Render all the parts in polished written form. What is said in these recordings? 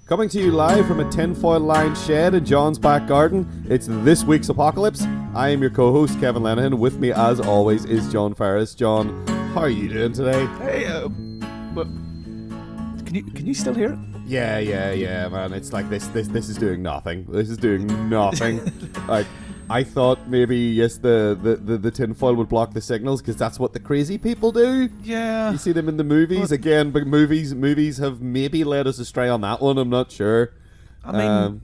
Coming to you live from a tinfoil-lined shed in John's back garden, it's this week's Apocalypse. I am your co-host, Kevin Lenihan. With me, as always, is John Ferris. John, how are you doing today? Hey, but can you still hear it? Yeah, man. It's like this is doing nothing. This is doing nothing. Like, I thought maybe, yes, the tinfoil would block the signals because that's what the crazy people do. Yeah. You see them in the movies again, but movies have maybe led us astray on that one. I'm not sure. I mean,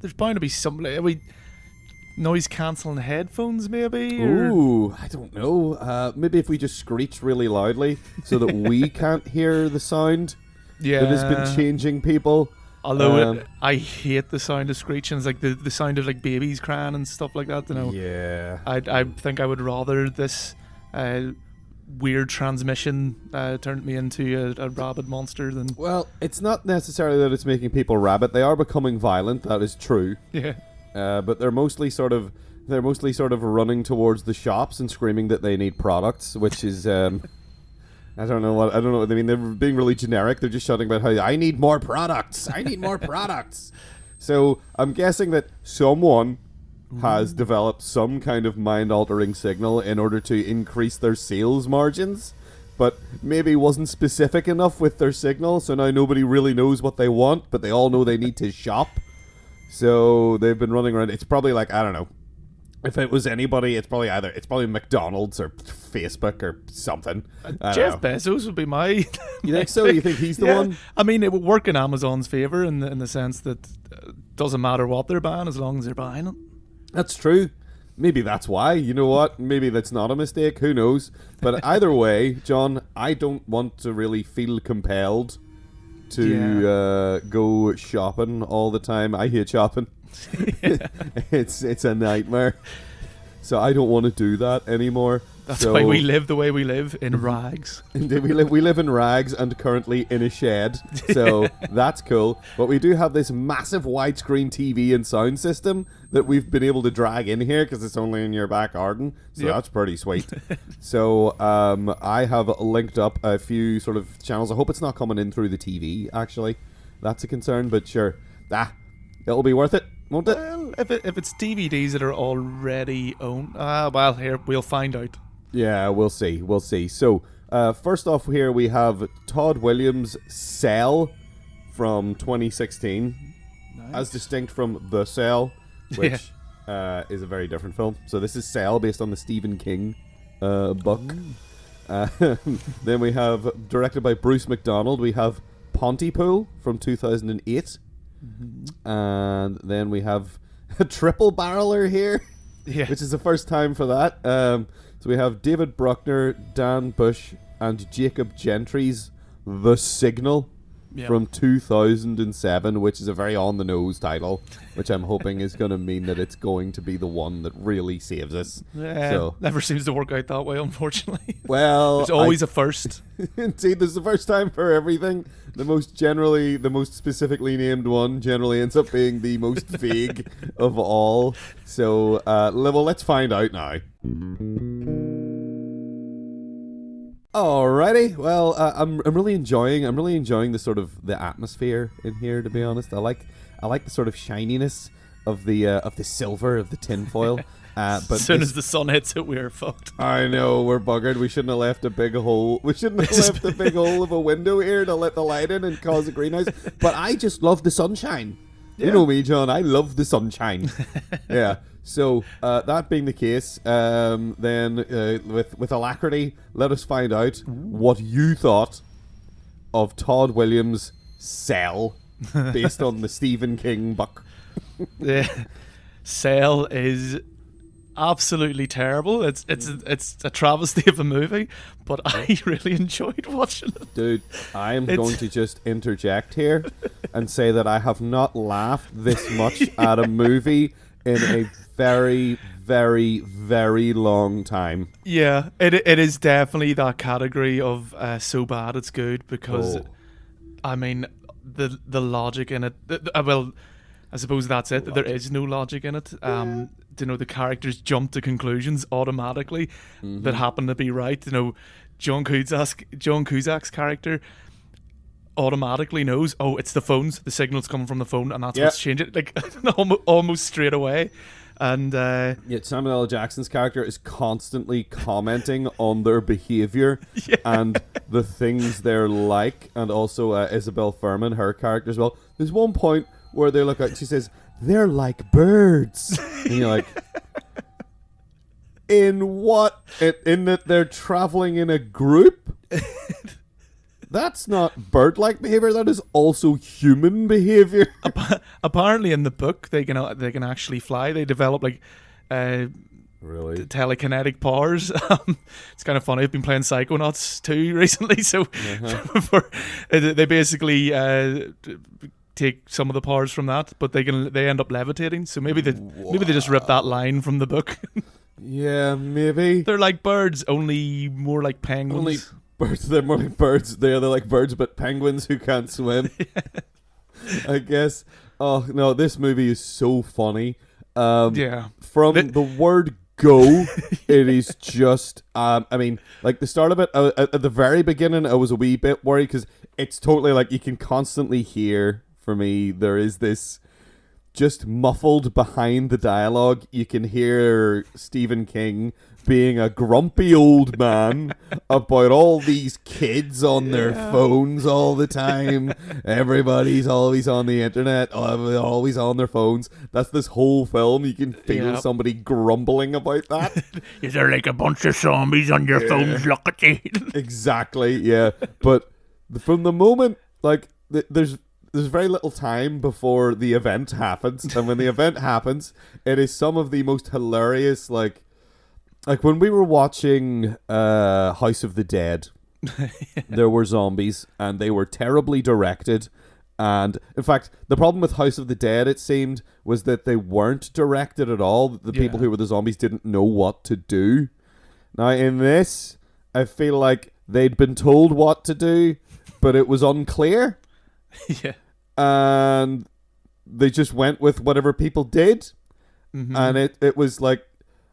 there's bound to be some noise cancelling headphones, maybe. Ooh, I don't know. Maybe if we just screech really loudly so that we can't hear the sound that has been changing people. Although I hate the sound of screeching. It's like the sound of like babies crying and stuff like that. You know. Yeah. I think I would rather this weird transmission turned me into a rabid monster than. Well, it's not necessarily that it's making people rabid. They are becoming violent. That is true. Yeah. But they're mostly sort of running towards the shops and screaming that they need products, which is I don't know what they mean. They're being really generic. They're just shouting about how I need more products. I need more products. So I'm guessing that someone has developed some kind of mind-altering signal in order to increase their sales margins, but maybe wasn't specific enough with their signal. So now nobody really knows what they want, but they all know they need to shop. So they've been running around. It's probably like, I don't know. If it was anybody, it's probably McDonald's or Facebook or something. Jeff Bezos would be my. You think so? You think he's the one? I mean, it would work in Amazon's favor in the sense that it doesn't matter what they're buying as long as they're buying it. That's true. Maybe that's why. You know what? Maybe that's not a mistake. Who knows? But either way, John, I don't want to really feel compelled to go shopping all the time. I hate shopping. It's a nightmare. So I don't want to do that anymore. That's why we live the way we live, in rags. Indeed, we live in rags and currently in a shed. So that's cool. But we do have this massive widescreen TV and sound system that we've been able to drag in here because it's only in your back garden. So that's pretty sweet. So I have linked up a few sort of channels. I hope it's not coming in through the TV, actually. That's a concern, but sure. It'll be worth it, won't it? Well, if it's DVDs that are already owned, well, here, we'll find out. Yeah, we'll see. So, first off here we have Todd Williams' Cell from 2016, as distinct from The Cell, which is a very different film. So this is Cell, based on the Stephen King book. Then we have, directed by Bruce McDonald, we have Pontypool from 2008. And then we have a triple barreler here, which is the first time for that. So we have David Bruckner, Dan Bush, and Jacob Gentry's The Signal from 2007, which is a very on-the-nose title, which I'm hoping is going to mean that it's going to be the one that really saves us. So never seems to work out that way, unfortunately. Well, there's always a first. Indeed, there's the first time for everything. The most specifically named one generally ends up being the most vague of all. So, let's find out now. Alrighty, well, I'm really enjoying the sort of the atmosphere in here. To be honest, I like the sort of shininess of the silver of the tinfoil. But as soon as the sun hits it, we're fucked. I know, we're buggered. We shouldn't have left a big hole. We shouldn't have left a big hole of a window here to let the light in and cause a greenhouse. But I just love the sunshine. Yeah. You know me, John. I love the sunshine. Yeah. So that being the case, then with alacrity, let us find out what you thought of Todd Williams' Cell, based on the Stephen King book. Yeah, Cell is absolutely terrible. It's a travesty of a movie, but I really enjoyed watching it. Dude, I am going to just interject here and say that I have not laughed this much at a movie in a very, very, very long time. Yeah, it is definitely that category of so bad it's good, because I mean the logic in it. Well, I suppose that's it. There is no logic in it. The characters jump to conclusions automatically that happen to be right. John Cusack's character automatically knows, oh, it's the phones, the signal's coming from the phone, and that's what's changing, like, almost straight away. And Samuel L. Jackson's character is constantly commenting on their behavior and the things they're like, and also Isabel Fuhrman, her character as well. There's one point where they look at, she says, "They're like birds," and you're like, in what? In that they're traveling in a group? That's not bird-like behavior. That is also human behavior. Apparently, in the book, they can actually fly. They develop like really telekinetic powers. It's kind of funny. I've been playing Psychonauts 2 recently, so they basically take some of the powers from that, but they end up levitating. So maybe they just ripped that line from the book. Yeah, maybe they're like birds, only more like penguins. Birds, they're more like birds. They're like birds, but penguins who can't swim. I guess. Oh no, this movie is so funny. From the word go, it is just. I mean, like the start of it, at the very beginning, I was a wee bit worried because it's totally like you can constantly hear. For me, there is this. Just muffled behind the dialogue, you can hear Stephen King being a grumpy old man about all these kids on their phones all the time. Everybody's always on the internet, always on their phones. That's this whole film. You can feel somebody grumbling about that. Is there like a bunch of zombies on your phones? Look at you. Exactly, yeah. But from the moment, like, there's very little time before the event happens, and when the event happens, it is some of the most hilarious, like when we were watching House of the Dead, there were zombies, and they were terribly directed, and in fact, the problem with House of the Dead, it seemed, was that they weren't directed at all. The people who were the zombies didn't know what to do. Now, in this, I feel like they'd been told what to do, but it was unclear. Yeah. And they just went with whatever people did. Mm-hmm. And it was like,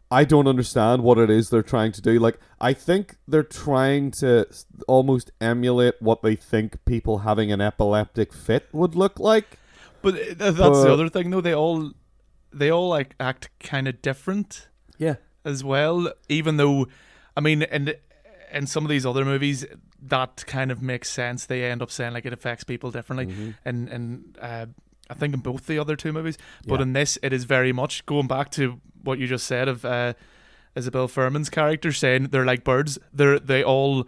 I don't understand what it is they're trying to do. Like, I think they're trying to almost emulate what they think people having an epileptic fit would look like. But that's the other thing, though. They all like act kind of different. Yeah. As well, even though, I mean, in some of these other movies, that kind of makes sense. They end up saying like it affects people differently, and I think in both the other two movies. But in this, it is very much going back to what you just said of Isabel Fuhrman's character saying they're like birds. They all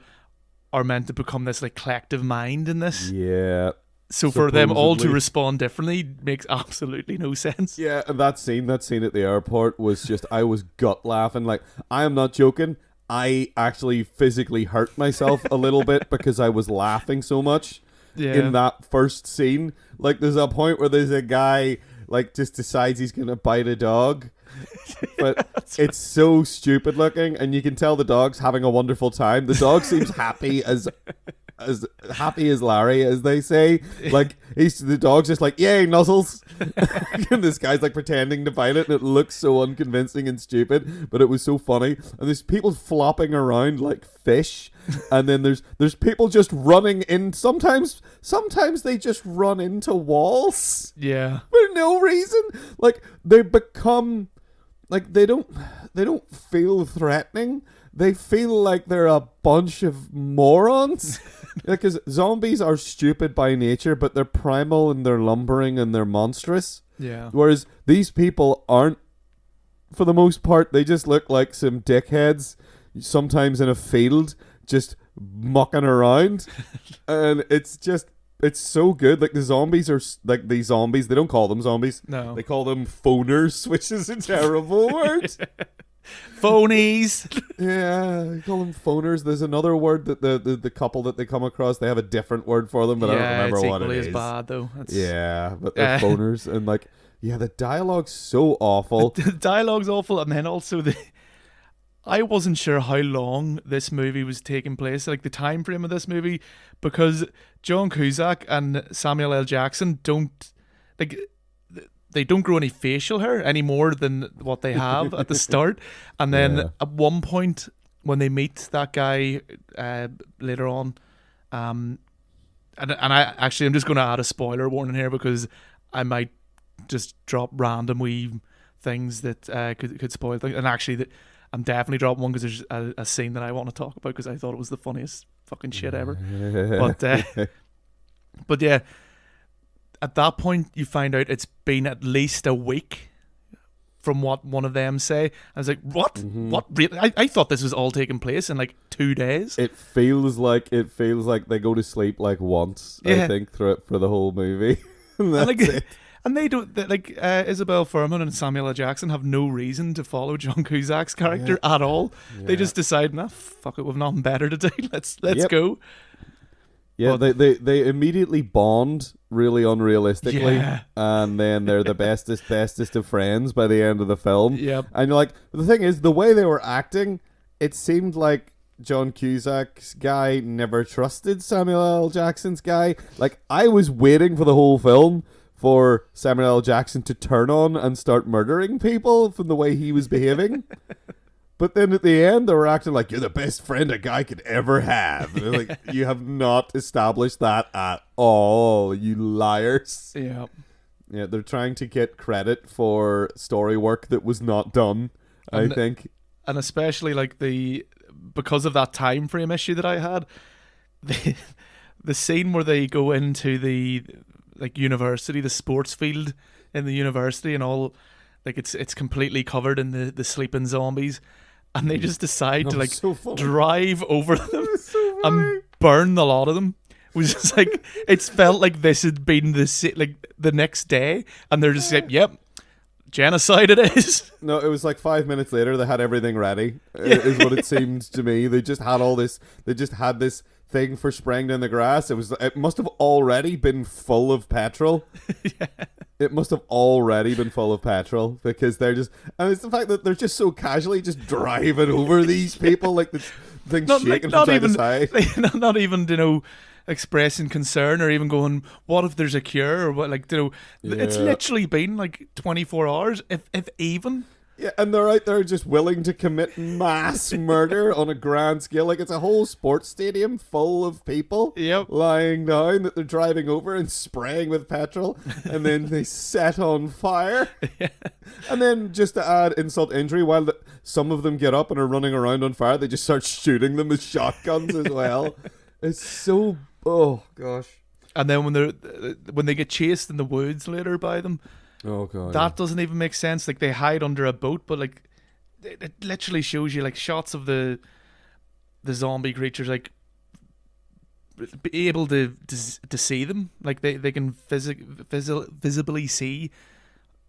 are meant to become this like collective mind in this. Yeah. So for them all to respond differently makes absolutely no sense. Yeah, and that scene at the airport was just, I was gut laughing. Like, I am not joking. I actually physically hurt myself a little bit because I was laughing so much in that first scene. Like, there's a point where there's a guy, like, just decides he's going to bite a dog. But it's so stupid looking, and you can tell the dog's having a wonderful time. The dog seems happy as happy as Larry, as they say. Like, the dog's just like, yay, nuzzles. And this guy's like pretending to bite it, and it looks so unconvincing and stupid, but it was so funny. And there's people flopping around like fish, and then there's people just running in. Sometimes they just run into walls. Yeah. For no reason. Like, they become like, they don't feel threatening. They feel like they're a bunch of morons. Because zombies are stupid by nature, but they're primal and they're lumbering and they're monstrous. Yeah. Whereas these people aren't, for the most part. They just look like some dickheads, sometimes in a field, just mucking around. And it's so good. Like, the zombies are like these zombies. They don't call them zombies. No. They call them phoners, which is a terrible word. Phonies. Yeah, they call them phoners. There's another word that the couple that they come across, they have a different word for them, but I don't remember what it is. It's equally as bad, though. Yeah, but they're phoners. And like, yeah, the dialogue's so awful. The dialogue's awful, and then also I wasn't sure how long this movie was taking place, like the time frame of this movie, because John Cusack and Samuel L. Jackson don't grow any facial hair any more than what they have at the start. And then at one point when they meet that guy later on, and I'm just going to add a spoiler warning here because I might just drop random wee things that could spoil things. And actually, I'm definitely dropping one because there's a scene that I want to talk about because I thought it was the funniest fucking shit ever. But yeah, at that point you find out it's been at least a week from what one of them say. I was like, what? Mm-hmm. What? I thought this was all taking place in like 2 days. It feels like they go to sleep like once. I think for the whole movie. And that's it. And they don't Isabel Fuhrman and Samuel L. Jackson have no reason to follow John Cusack's character at all. Yeah. They just decide, nah, fuck it, we've nothing better to do. Let's go. Yeah, they immediately bond really unrealistically, and then they're the bestest of friends by the end of the film. Yep. And you're like, the thing is, the way they were acting, it seemed like John Cusack's guy never trusted Samuel L. Jackson's guy. Like, I was waiting for the whole film for Samuel L. Jackson to turn on and start murdering people from the way he was behaving. But then at the end, they were acting like, you're the best friend a guy could ever have. And like, you have not established that at all, you liars. Yeah. Yeah, they're trying to get credit for story work that was not done, I think. And especially like because of that time frame issue that I had, the scene where they go into the university, the sports field in the university and all, like it's completely covered in the sleeping zombies. And they just decide to drive over them and burn the lot of them. It was just like, it's felt like this had been the next day, and they're just like, yep, genocide it is. No, it was like 5 minutes later they had everything ready, is what it seemed to me. They just had all this, they just had this thing for spraying down the grass. It must have already been full of petrol. Yeah. It must have already been full of petrol because they're just, and it's the fact that they're just so casually just driving over these people, like the thing shaking from side to side. Not even, expressing concern or even going, what if there's a cure or what, it's literally been like 24 hours, if even. Yeah, and they're out there just willing to commit mass murder on a grand scale. Like, it's a whole sports stadium full of people lying down that they're driving over and spraying with petrol, and then they set on fire. Yeah. And then, just to add insult to injury, while some of them get up and are running around on fire, they just start shooting them with shotguns as well. It's so... Oh, gosh. And then when they get chased in the woods later by them... Oh god, that doesn't even make sense. Like, they hide under a boat, but like it literally shows you like shots of the zombie creatures, like be able to see them. Like they can visibly see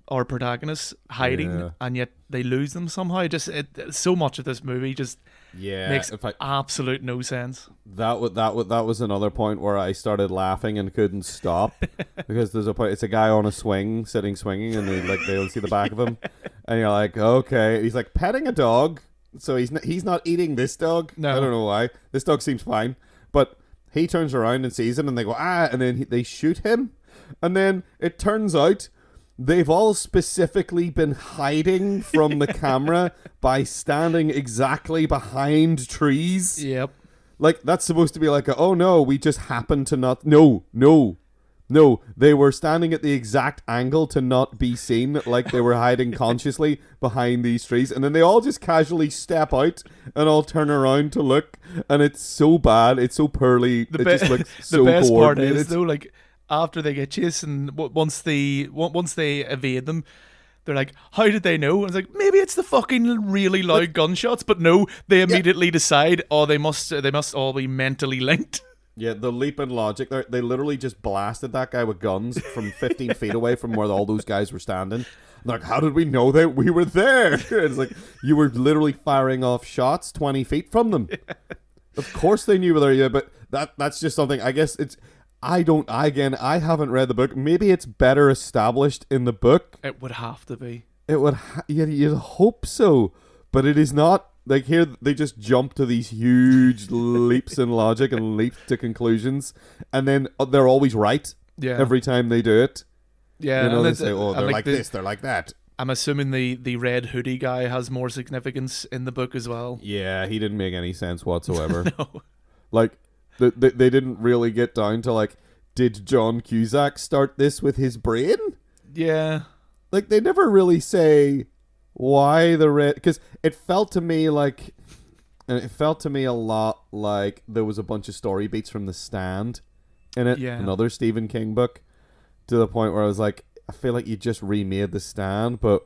our protagonists hiding, and yet they lose them somehow. Just so much of this movie just makes absolute no sense. That was another point where I started laughing and couldn't stop because there's a point. It's a guy on a swing, swinging, and they don't see the back of him, and you're like, okay, he's like petting a dog, so he's not eating this dog. No, I don't know why. This dog seems fine, but he turns around and sees him, and they go and then they shoot him, and then it turns out they've all specifically been hiding from the camera by standing exactly behind trees. Yep. Like, that's supposed to be like, oh no, we just happened to not... No. They were standing at the exact angle to not be seen, like they were hiding consciously behind these trees. And then they all just casually step out and all turn around to look. And it's so bad. It's so poorly. It just looks so coordinated. The best part is, though, like... After they get chased and once they evade them, they're like, how did they know? And it's like, maybe it's the fucking really loud gunshots, but no, they immediately decide, they must all be mentally linked. Yeah, the leap in logic. They literally just blasted that guy with guns from 15 feet away from where all those guys were standing. They're like, how did we know that we were there? It's like, you were literally firing off shots 20 feet from them. Yeah. Of course they knew where they were, but that's just something, I guess it's... I haven't read the book. Maybe it's better established in the book. It would have to be. It would. You'd hope so, but it is not. Like, here, they just jump to these huge leaps in logic and leap to conclusions, and then they're always right. Yeah. Every time they do it. Yeah. They say, they're like this, they're like that. I'm assuming the red hoodie guy has more significance in the book as well. Yeah, he didn't make any sense whatsoever. No. Like, They didn't really get down to like, did John Cusack start this with his brain? Yeah. Like, they never really say why the red... Because it felt to me like... And it felt to me a lot like there was a bunch of story beats from The Stand in it. Yeah. Another Stephen King book. To the point where I was like, I feel like you just remade The Stand, but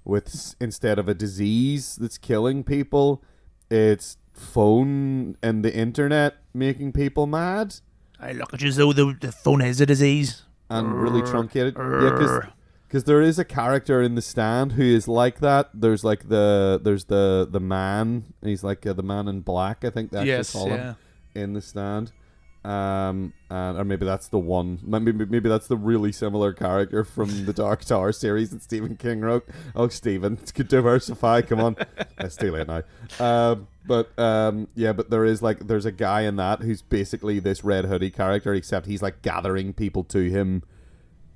with instead of a disease that's killing people, it's phone and the internet making people mad. I look at you as though the phone is a disease. And really truncated. Yeah, because there is a character in The Stand who is like that. There's like the man. He's like the man in black, I think they actually call him in The Stand. Or maybe that's the one. Maybe that's the really similar character from the Dark Tower series that Stephen King wrote. Oh, Stephen, diversify. Come on, it's too late now. But there's a guy in that who's basically this red hoodie character, except he's like gathering people to him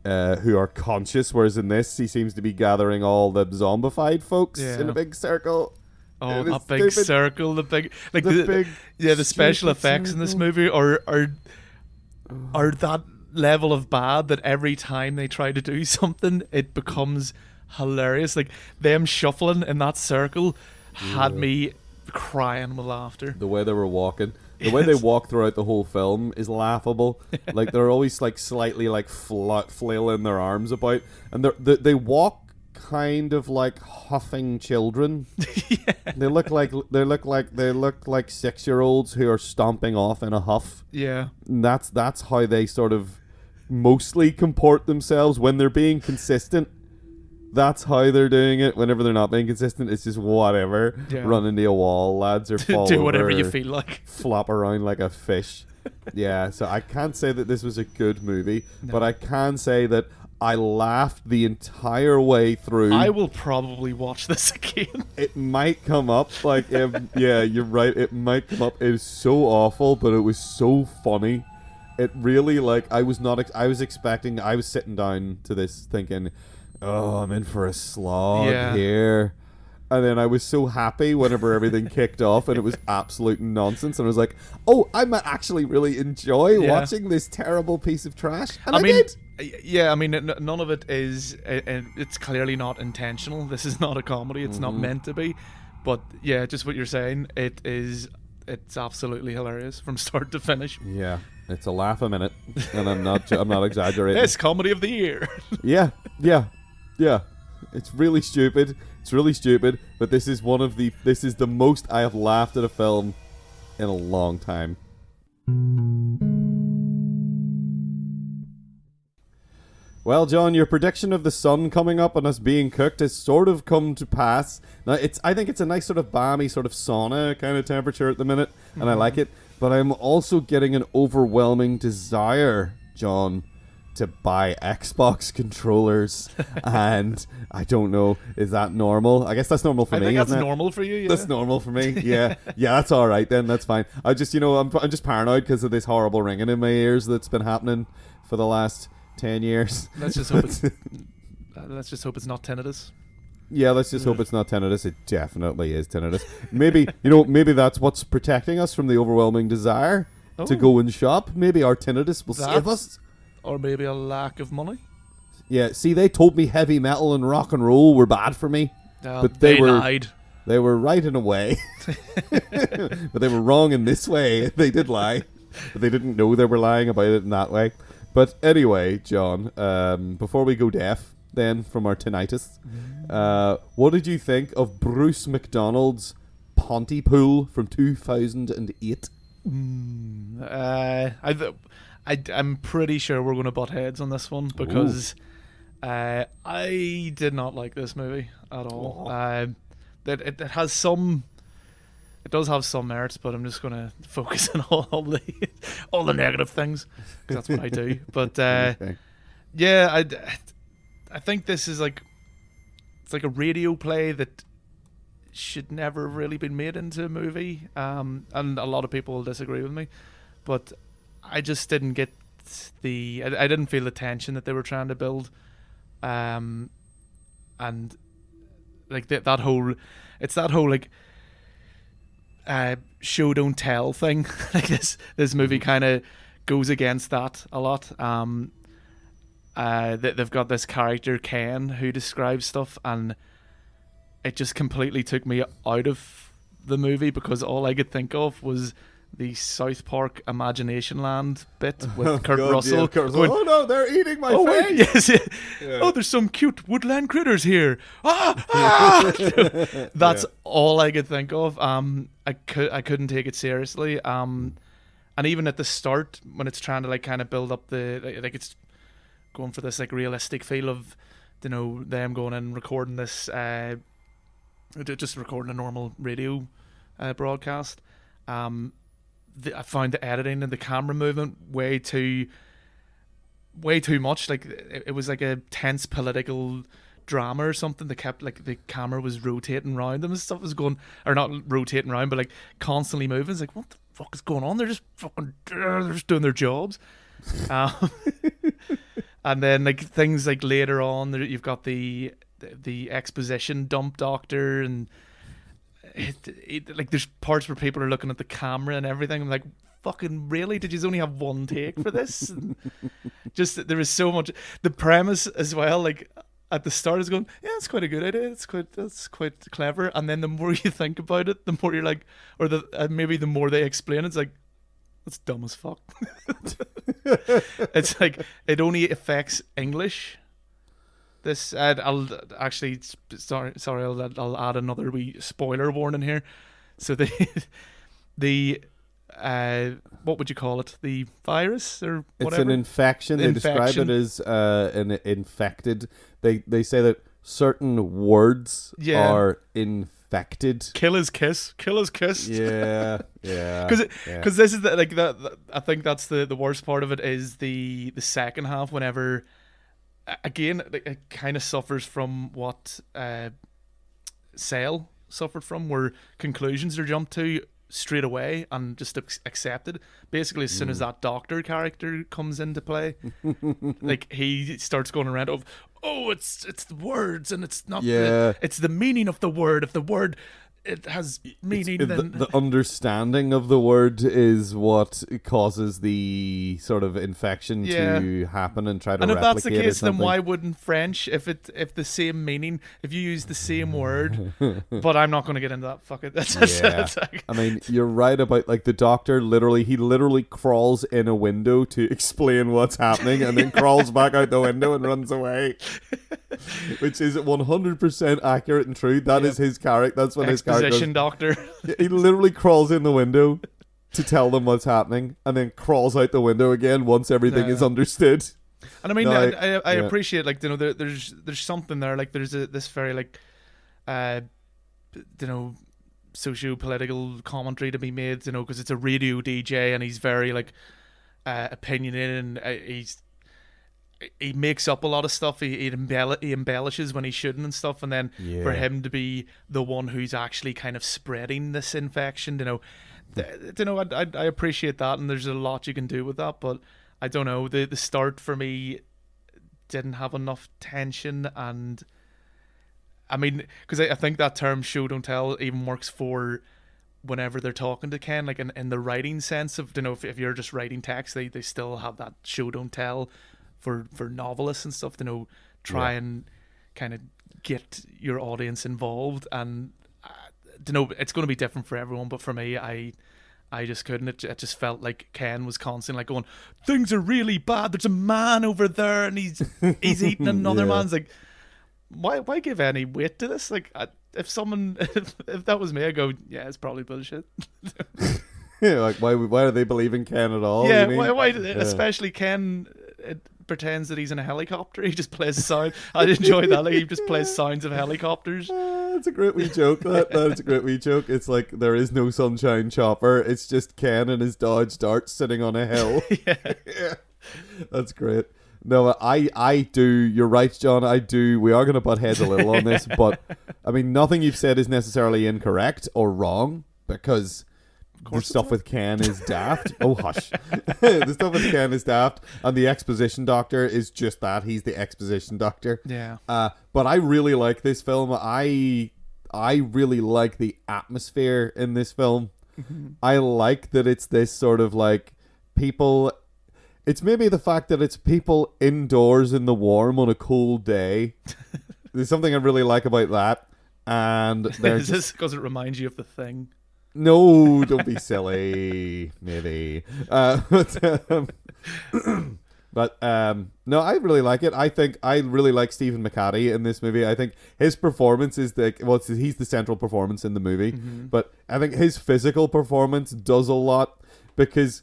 who are conscious, whereas in this he seems to be gathering all the zombified folks in a big circle. Oh, that big circle, the special effects in this movie are that level of bad that every time they try to do something, it becomes hilarious. Like, them shuffling in that circle had me crying with laughter. The way they were walking. The way they walk throughout the whole film is laughable. Like, they're always like slightly like flailing their arms about, and they walk kind of like huffing children. They look like 6-year-olds who are stomping off in a huff. Yeah. And that's how they sort of mostly comport themselves when they're being consistent. That's how they're doing it. Whenever they're not being consistent, it's just whatever. Yeah. Run into a wall, lads, or fall do over, whatever you feel like. Flop around like a fish. Yeah, so I can't say that this was a good movie, but I can say that I laughed the entire way through. I will probably watch this again. It might come up, like, yeah, you're right. It might come up. It is so awful, but it was so funny. It really, like, I was sitting down to this thinking, oh, I'm in for a slog here. And then I was so happy whenever everything kicked off and it was absolute nonsense. And I was like, oh, I might actually really enjoy watching this terrible piece of trash. And I did. Yeah, I mean, none of it is... It's clearly not intentional. This is not a comedy. It's not meant to be. But yeah, just what you're saying, it's absolutely hilarious from start to finish. Yeah, it's a laugh a minute. And I'm not exaggerating. Best comedy of the year. Yeah. It's really stupid. But this is the most I have laughed at a film in a long time. Well, John, your prediction of the sun coming up and us being cooked has sort of come to pass. Now, I think it's a nice sort of balmy sort of sauna kind of temperature at the minute, and I like it. But I'm also getting an overwhelming desire, John, to buy Xbox controllers. And I don't know, is that normal? I guess that's normal for me. I think that's normal for you. Yeah. That's normal for me. Yeah, that's all right then. That's fine. I just, I'm just paranoid because of this horrible ringing in my ears that's been happening for the last 10 years. Let's just hope it's not tinnitus. Yeah, let's just hope it's not tinnitus. It definitely is tinnitus. Maybe that's what's protecting us from the overwhelming desire to go and shop. Maybe our tinnitus will save us. Or maybe a lack of money. Yeah, see, they told me heavy metal and rock and roll were bad for me. But they lied. They were right in a way. But they were wrong in this way. They did lie. But they didn't know they were lying about it in that way. But anyway, John, before we go deaf then from our tinnitus, what did you think of Bruce McDonald's Pontypool from 2008? I'm pretty sure we're going to butt heads on this one because I did not like this movie at all. It has some... It does have some merits, but I'm just going to focus on all the negative things because that's what I do. But yeah, I think this is like a radio play that should never have really been made into a movie. And a lot of people will disagree with me, but I just didn't get I didn't feel the tension that they were trying to build, and like that whole like. show don't tell thing. Like this movie kind of goes against that a lot. They've got this character Ken who describes stuff, and it just completely took me out of the movie because all I could think of was the South Park Imagination Land bit with Kurt Russell. Yeah, going, oh no, they're eating my face. Yes, yeah. Oh, there's some cute woodland critters here. That's all I could think of. I couldn't take it seriously. And even at the start, when it's trying to like kind of build up the like it's going for this like realistic feel of, you know, them going and recording this, just recording a normal radio broadcast. I found the editing and the camera movement way too much. Like it was like a tense political drama or something. They kept like the camera was rotating around them and stuff was going, or not rotating around, but like constantly moving. It's like, what the fuck is going on? They're just doing their jobs. And then like things like later on, you've got the exposition dump doctor, and like there's parts where people are looking at the camera and everything. I'm like, fucking really? Did you only have one take for this? And just there was so much. The premise as well, like at the start is going, yeah, it's quite a good idea. That's quite clever. And then the more you think about it, the more you're like, or maybe the more they explain, it's like, that's dumb as fuck. It's like it only affects English. This I'll actually sorry I'll add another wee spoiler warning here. So the what would you call it? The virus or whatever? It's an infection. They describe it as an infected. They say that certain words are infected. Killer's kiss. Yeah. Because this is I think that's the worst part of it is the second half, whenever again it kind of suffers from what Cell suffered from, where conclusions are jumped to straight away and just accepted. Basically, as soon as that doctor character comes into play, like he starts going around of, oh, it's the words and it's not it's the meaning of the word. If the word it has meaning, then the understanding of the word is what causes the sort of infection to happen and try to replicate it. And if that's the case, then why wouldn't French, if the same meaning, if you use the same word, but I'm not going to get into that. Fuck it. That's I mean, you're right about like the doctor. He literally crawls in a window to explain what's happening, and then crawls back out the window and runs away, which is 100% accurate and true. That is his character. That's what his character. Exposition doctor. He literally crawls in the window to tell them what's happening, and then crawls out the window again once everything is understood. And I mean, I appreciate, like, you know, there's something there, like there's this very like, you know, socio-political commentary to be made, you know, because it's a radio DJ and he's very like opinionated, and he makes up a lot of stuff. He embellishes when he shouldn't and stuff, and then for him to be the one who's actually kind of spreading this infection, you know, I appreciate that, and there's a lot you can do with that. But I don't know, the start for me didn't have enough tension, and I mean, because I think that term "show don't tell" even works for whenever they're talking to Ken, like in the writing sense of, you know, if you're just writing text, they still have that show don't tell. For novelists and stuff, to know, try and kind of get your audience involved, and to know it's going to be different for everyone. But for me, I just couldn't. It just felt like Ken was constantly like going, "Things are really bad. There's a man over there, and he's eating another man's." Like, why give any weight to this? Like, if that was me, I go, yeah, it's probably bullshit. Yeah, like why do they believe in Ken at all? Yeah, why especially Ken. It pretends that he's in a helicopter. He just plays sound. I enjoy that. Like, he just plays sounds of helicopters. It's a great wee joke. That is a great wee joke. It's like there is no sunshine chopper. It's just Ken and his Dodge Dart sitting on a hill. Yeah. That's great. No, I do. You're right, John. I do. We are going to butt heads a little on this, but I mean, nothing you've said is necessarily incorrect or wrong, because the stuff with Ken is daft. Oh, hush. The stuff with Ken is daft, and the exposition doctor is just that. He's the exposition doctor. Yeah. But I really like this film. I really like the atmosphere in this film. I like that it's this sort of like people. It's maybe the fact that it's people indoors in the warm on a cold day. There's something I really like about that. And is this because it reminds you of The Thing? No, don't be silly. Maybe. But no, I really like it. I think I really like Stephen McHattie in this movie. I think his performance is he's the central performance in the movie. But I think his physical performance does a lot because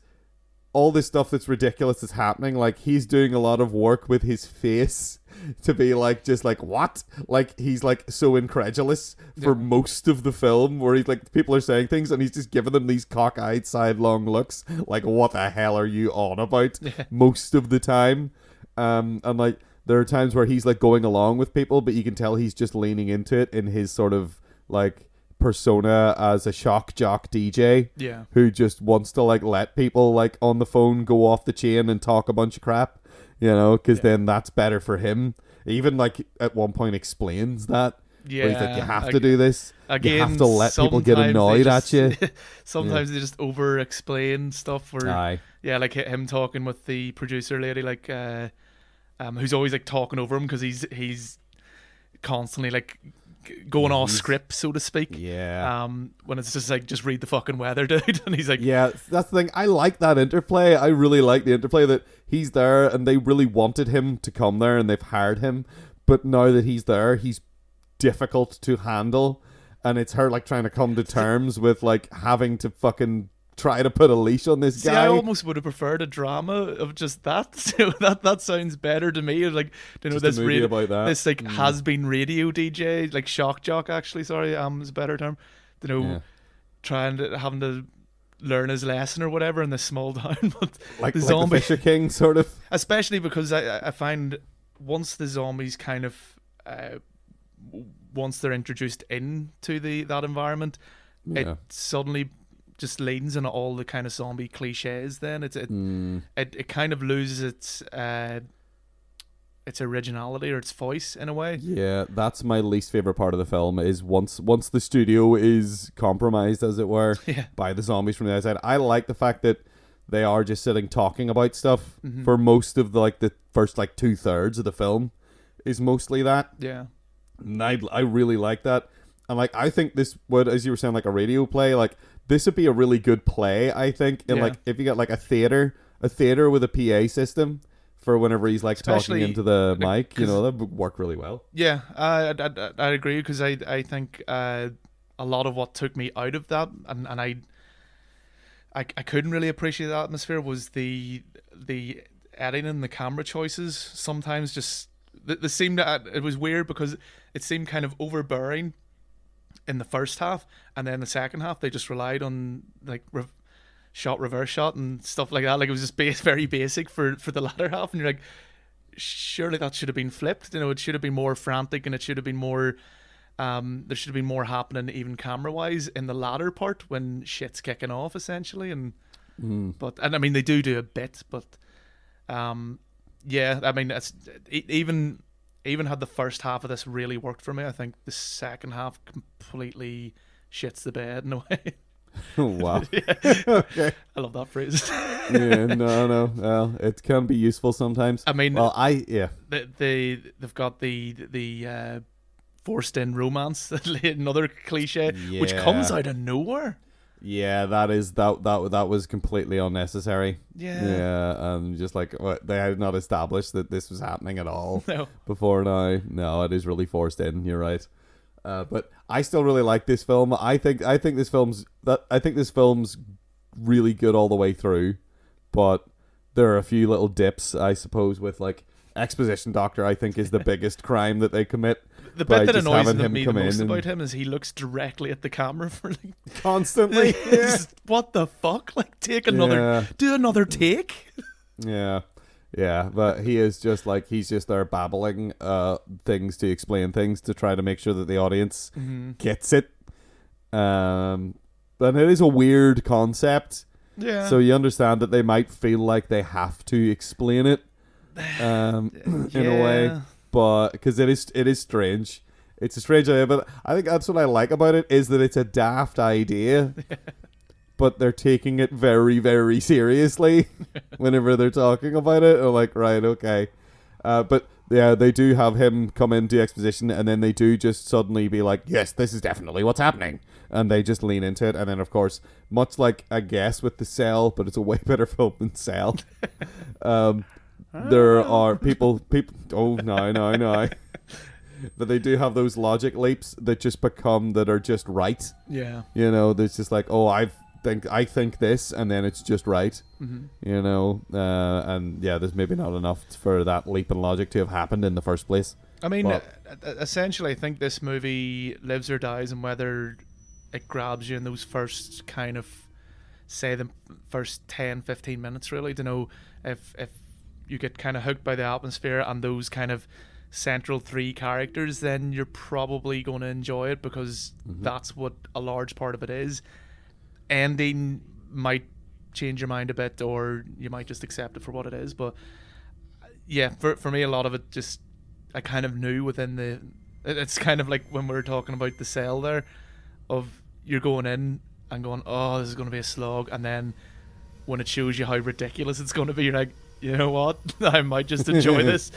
all this stuff that's ridiculous is happening. Like, he's doing a lot of work with his face to be like, just like, what? Like, he's like so incredulous for most of the film, where he's like, people are saying things and he's just giving them these cockeyed sidelong looks like, what the hell are you on about? Most of the time. And like, there are times where he's like going along with people, but you can tell he's just leaning into it in his sort of like persona as a shock jock DJ who just wants to like let people like on the phone go off the chain and talk a bunch of crap, you know, because then that's better for him. Even like at one point explains that. Where he's like, you have to do this. Again, you have to let people get annoyed at you. Sometimes they just over explain stuff. Or like him talking with the producer lady, like who's always like talking over him because he's constantly like going off script, so to speak. When it's just like, just read the fucking weather, dude. And he's like, that's the thing. I like that interplay. I really like the interplay that he's there and they really wanted him to come there and they've hired him, but now that he's there, he's difficult to handle, and it's her like trying to come to terms with like having to fucking try to put a leash on this guy. I almost would have preferred a drama of just that. So that sounds better to me. Like, you know, this movie about that. This like has been radio DJ, like shock jock. Actually, sorry, is a better term. You know, having to learn his lesson or whatever in this small town. But like the zombie, like the Fisher King, sort of. Especially because I find once the zombies kind of once they're introduced into that environment, it suddenly just leans into all the kind of zombie cliches. Then it kind of loses its originality or its voice in a way. Yeah, that's my least favorite part of the film, is once the studio is compromised, as it were, by the zombies from the outside. I like the fact that they are just sitting talking about stuff for most of the first like 2/3 of the film is mostly that. And I really like that. And like, I think this would, as you were saying, like a radio play, like this would be a really good play, I think. And like, if you got like a theater with a PA system for whenever he's like talking into the mic, you know, that would work really well. Yeah, I agree, because I think a lot of what took me out of that, and I couldn't really appreciate the atmosphere, was the editing and the camera choices. Sometimes just they seemed it was weird because it seemed kind of overbearing in the first half, and then the second half they just relied on like reverse shot and stuff like that. Like, it was just very basic for the latter half, and you're like, surely that should have been flipped. You know, it should have been more frantic, and it should have been more there should have been more happening even camera wise in the latter part when shit's kicking off, essentially. And but I mean, they do a bit, but yeah, I mean, it's even had the first half of this really worked for me, I think the second half completely shits the bed in a way. Oh, wow. Okay. I love that phrase. No. Well, it can be useful sometimes. I mean, well, they've got the forced in romance, another cliche, which comes out of nowhere. Yeah, that was completely unnecessary. Yeah, just like they had not established that this was happening at all before now. No, it is really forced in. You're right. But I still really like this film. I think this film's really good all the way through, but there are a few little dips, I suppose, with like exposition doctor. I think is the biggest crime that they commit. The bit that annoys me the most about him is he looks directly at the camera for like constantly. What the fuck? Like, do another take. Yeah, but he is just like, he's just there babbling things to explain things to try to make sure that the audience gets it. But it is a weird concept. Yeah. So you understand that they might feel like they have to explain it in a way, but because it is strange. It's a strange idea, but I think that's what I like about it, is that it's a daft idea. but they're taking it very, very seriously whenever they're talking about it. I'm like, right, okay. But yeah, they do have him come into exposition, and then they do just suddenly be like, yes, this is definitely what's happening. And they just lean into it. And then, of course, much like I guess with The Cell, but it's a way better film than Cell. There are people. Oh, no. But they do have those logic leaps that just become that are just right. Yeah. You know, there's just like, oh, I think this, and then it's just right. Mm-hmm. You know, and yeah, there's maybe not enough for that leap in logic to have happened in the first place. I mean, essentially, I think this movie lives or dies on whether it grabs you in those first kind of, say, the first 10, 15 minutes, really, to know if you get kind of hooked by the atmosphere and those kind of central three characters, then you're probably going to enjoy it, because that's what a large part of it is. Ending might change your mind a bit, or you might just accept it for what it is. But yeah, for me, a lot of it just, I kind of knew within the, it's kind of like when we were talking about The Cell there, of you're going in and going, oh, this is going to be a slog, and then when it shows you how ridiculous it's going to be, you're like, you know what, I might just enjoy this.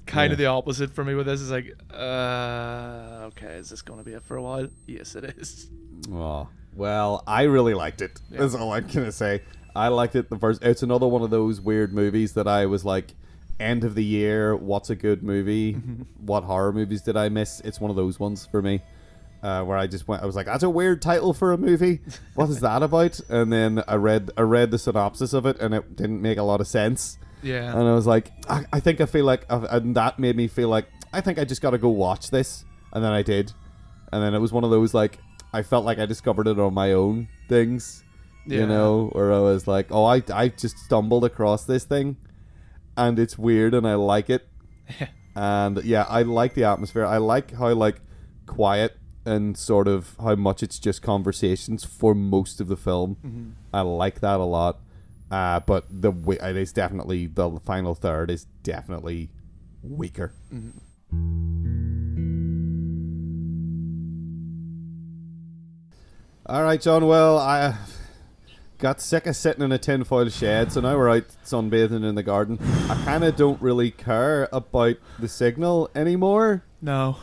Kind of the opposite for me with this. Is like, okay, is this going to be it for a while? Yes, it is. Oh, well, I really liked it. Yeah. That's all I'm going to say. I liked it the first. It's another one of those weird movies that I was like, end of the year, what's a good movie? What horror movies did I miss? It's one of those ones for me. Where I was like, that's a weird title for a movie. What is that about? And then I read the synopsis of it, and it didn't make a lot of sense. Yeah. And I was like, I think I feel like, and that made me feel like, I think I just got to go watch this. And then I did. And then it was one of those, like, I felt like I discovered it on my own things, you know, where I was like, oh, I just stumbled across this thing, and it's weird, and I like it. And yeah, I like the atmosphere. I like how, like, quiet and sort of how much it's just conversations for most of the film. I like that a lot. But it is definitely, the final third is definitely weaker. All right, John. Well, I got sick of sitting in a tinfoil shed, so now we're out sunbathing in the garden. I kind of don't really care about The Signal anymore. No.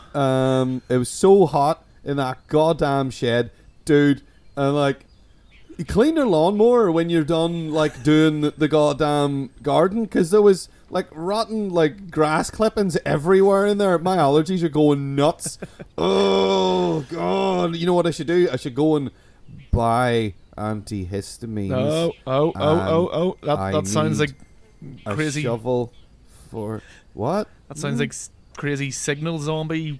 It was so hot in that goddamn shed, dude, and like, you clean your lawnmower when you're done, like, doing the goddamn garden, because there was, like, rotten, like, grass clippings everywhere in there. My allergies are going nuts. Oh, God. You know what I should do? I should go and buy antihistamines. Oh. That sounds like crazy. A shovel for... What? That sounds like crazy signal zombie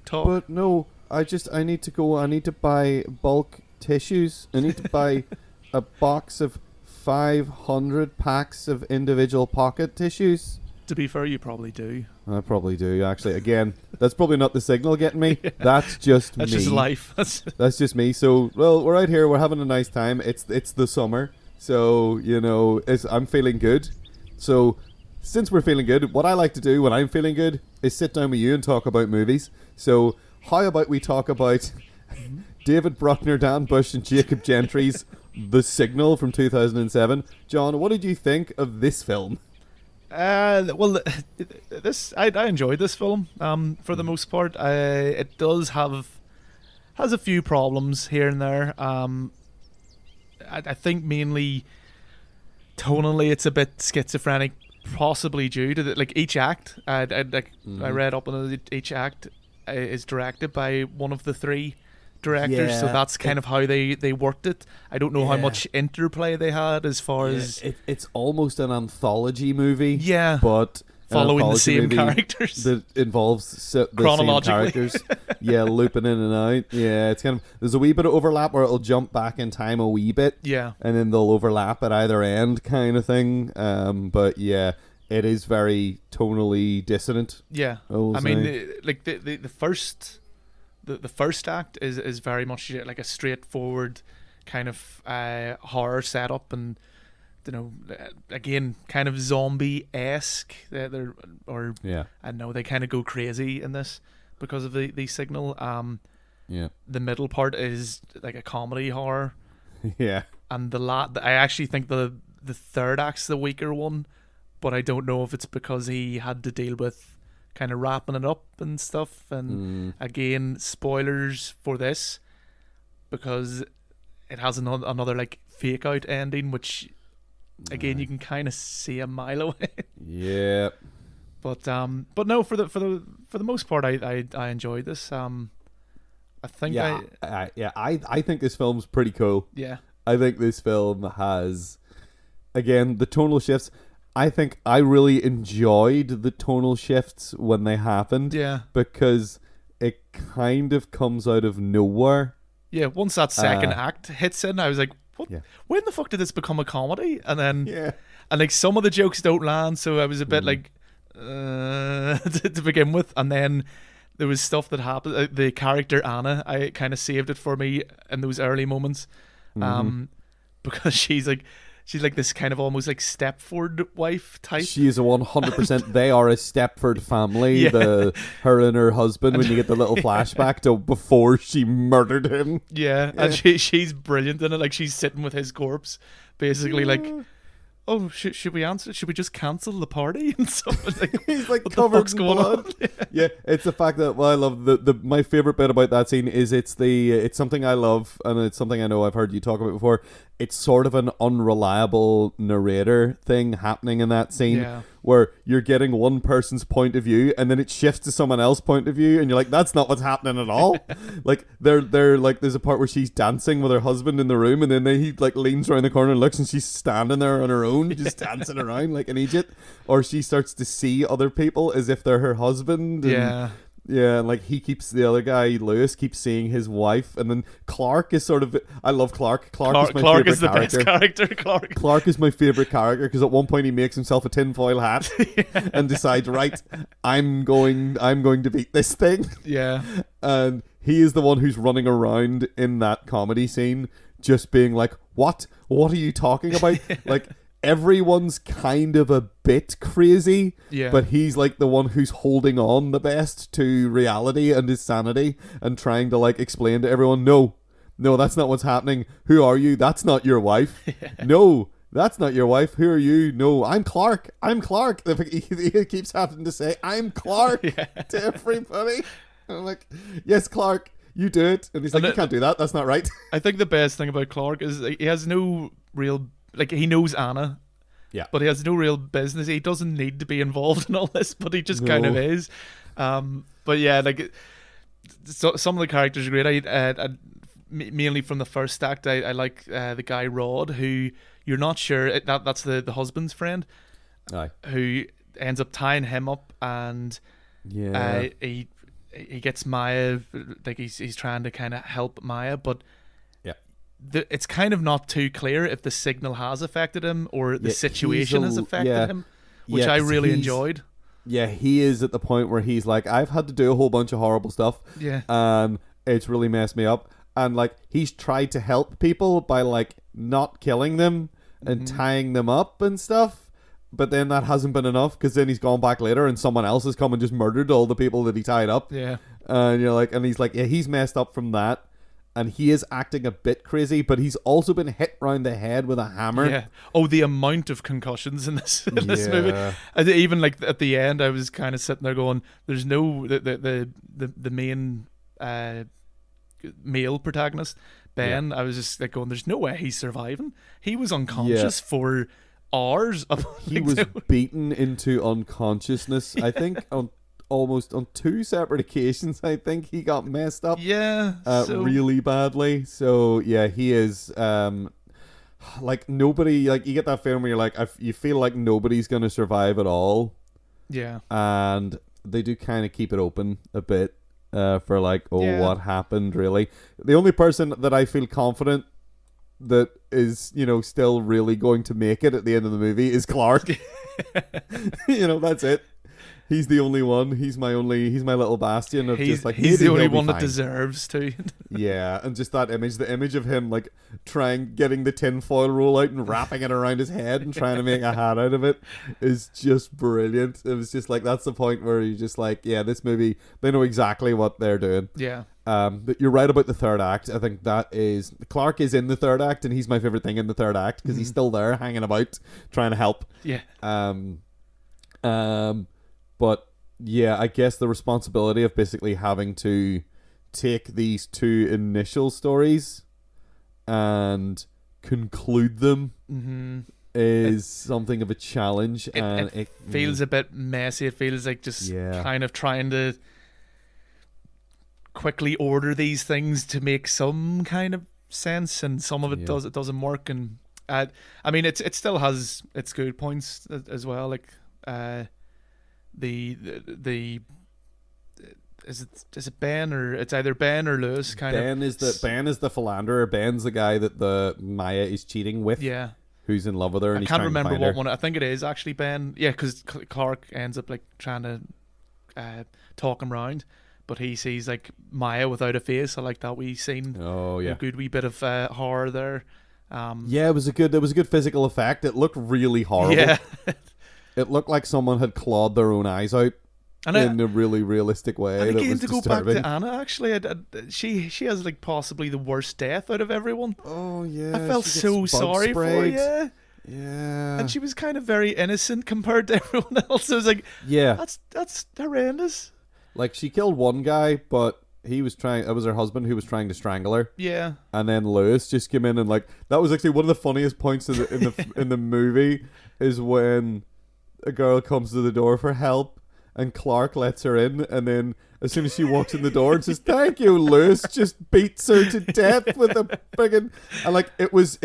talk. But no, I need to buy bulk tissues. I need to buy a box of 500 packs of individual pocket tissues. To be fair, you probably do. I probably do, actually. Again, that's probably not The Signal getting me. Yeah. That's just me. That's just life. That's just me. So, well, we're out here. We're having a nice time. It's the summer. So, you know, I'm feeling good. So, since we're feeling good, what I like to do when I'm feeling good is sit down with you and talk about movies. So, how about we talk about David Bruckner, Dan Bush, and Jacob Gentry's The Signal from 2007. John, what did you think of this film? Well, I enjoyed this film. For the most part, it has a few problems here and there. I think mainly tonally, it's a bit schizophrenic, possibly due to each act. I read up on it, each act is directed by one of the three directors, so that's kind of how they worked it. I don't know how much interplay they had as far as it's almost an anthology movie, but following the same characters that involves the same characters, looping in and out. It's kind of, there's a wee bit of overlap where it'll jump back in time a wee bit, and then they'll overlap at either end, kind of thing. But it is very tonally dissonant. I mean, the first. The first act is very much like a straightforward kind of horror setup, and you know, again, kind of zombie-esque. I know they kind of go crazy in this because of the Signal. The middle part is like a comedy horror. and I actually think the third act's the weaker one, but I don't know if it's because he had to deal with kind of wrapping it up and stuff. And again, spoilers for this, because it has another like fake out ending, which again you can kind of see a mile away. Yeah. But no, for the most part, I enjoyed this. I think I think this film's pretty cool. Yeah. I think this film has, again, the tonal shifts. I think I really enjoyed the tonal shifts when they happened. Yeah. Because it kind of comes out of nowhere. Yeah, once that second act hits in, I was like, what? Yeah. When the fuck did this become a comedy? And then, and like some of the jokes don't land, so I was a bit like, to begin with. And then there was stuff that happened. The character Anna, I kind of saved it for me in those early moments, because she's like this kind of almost like Stepford wife type. She is a 100%. They are a Stepford family. Yeah. Her and her husband. When you get the little flashback to before she murdered him. Yeah, and she's brilliant in it. Like she's sitting with his corpse, basically like. Oh, should we answer? Should we just cancel the party and stuff? Like, he's like covered in blood. Yeah, it's the fact that I love my favorite bit about that scene is it's something I love, and it's something I know I've heard you talk about before. It's sort of an unreliable narrator thing happening in that scene, where you're getting one person's point of view and then it shifts to someone else's point of view, and you're like, that's not what's happening at all. Like they're like, there's a part where she's dancing with her husband in the room, and then he like leans around the corner and looks, and she's standing there on her own, just dancing around like an idiot. Or she starts to see other people as if they're her husband. And, yeah, and like the other guy, Lewis, keeps seeing his wife, and then Clark is sort of. I love Clark. Clark is my favorite is the character. Best character. Clark is my favorite character because at one point he makes himself a tinfoil hat and decides, right, I'm going to beat this thing. Yeah, and he is the one who's running around in that comedy scene, just being like, "What? What are you talking about?" Like. Everyone's kind of a bit crazy, but he's like the one who's holding on the best to reality and his sanity and trying to like explain to everyone, no, that's not what's happening. Who are you? That's not your wife. No, that's not your wife. Who are you? No, I'm Clark. He keeps having to say, I'm Clark to everybody. I'm like, yes, Clark, you do it. And he's like, you can't do that. That's not right. I think the best thing about Clark is he has no real... Like, he knows Anna, but he has no real business. He doesn't need to be involved in all this, but he just kind of is. But yeah, like, some of the characters are great. I mainly from the first act, I like the guy Rod, who you're not sure, that's the husband's friend, who ends up tying him up, and he gets Maya, like he's trying to kind of help Maya, but it's kind of not too clear if the signal has affected him or the situation has affected him, which I really enjoyed. Yeah, he is at the point where he's like, I've had to do a whole bunch of horrible stuff. Yeah. And it's really messed me up. And like, he's tried to help people by like not killing them and tying them up and stuff. But then that hasn't been enough, because then he's gone back later and someone else has come and just murdered all the people that he tied up. Yeah. And you're like, and he's like, yeah, he's messed up from that. And he is acting a bit crazy, but he's also been hit round the head with a hammer. Yeah. Oh, the amount of concussions in this movie. And even like at the end, I was kind of sitting there going, "There's no the main male protagonist, Ben." I was just like going, "There's no way he's surviving. He was unconscious for hours." He was beaten into unconsciousness, I think, almost on 2 separate occasions. I think he got messed up really badly. So yeah, he is like nobody, like you get that feeling where you're like, you feel like nobody's gonna survive at all. Yeah. And they do kind of keep it open a bit for like, what happened really. The only person that I feel confident that is, still really going to make it at the end of the movie is Clark. That's it. He's the only one. He's my little bastion of just like, he's the only one that deserves to. Yeah, and just that image, the image of him like getting the tinfoil roll out and wrapping it around his head and trying to make a hat out of it is just brilliant. It was just like, that's the point where you're just like, yeah, this movie, they know exactly what they're doing. Yeah. But you're right about the third act. I think that is Clark is in the third act, and he's my favorite thing in the third act because he's still there, hanging about, trying to help. Yeah. But yeah, I guess the responsibility of basically having to take these two initial stories and conclude them is something of a challenge, and it feels a bit messy. It feels like just kind of trying to quickly order these things to make some kind of sense, and some of it doesn't work. And I mean, it still has its good points as well. Like the is it Ben, or it's either Ben or Lewis? Ben is the philanderer. Ben's the guy that the Maya is cheating with. Yeah. Who's in love with her? And I can't remember what one. I think it is actually Ben. Yeah, because Clark ends up like trying to talk him round, but he sees like Maya without a face. I like that wee scene. Oh yeah, a good wee bit of horror there. Yeah, it was a good physical effect. It looked really horrible. Yeah, it looked like someone had clawed their own eyes out. And in a really realistic way. And again, that was to disturbing. Go back to Anna, actually, she has like possibly the worst death out of everyone. Oh yeah, I felt so sorry for her. Yeah, yeah. And she was kind of very innocent compared to everyone else. I was like, yeah, that's horrendous. Like she killed one guy, but he was trying. It was her husband who was trying to strangle her. Yeah. And then Lewis just came in and like that was actually one of the funniest points in the movie is when a girl comes to the door for help. And Clark lets her in, and then as soon as she walks in the door and says "Thank you," Lewis just beats her to death with a friggin'. And like it was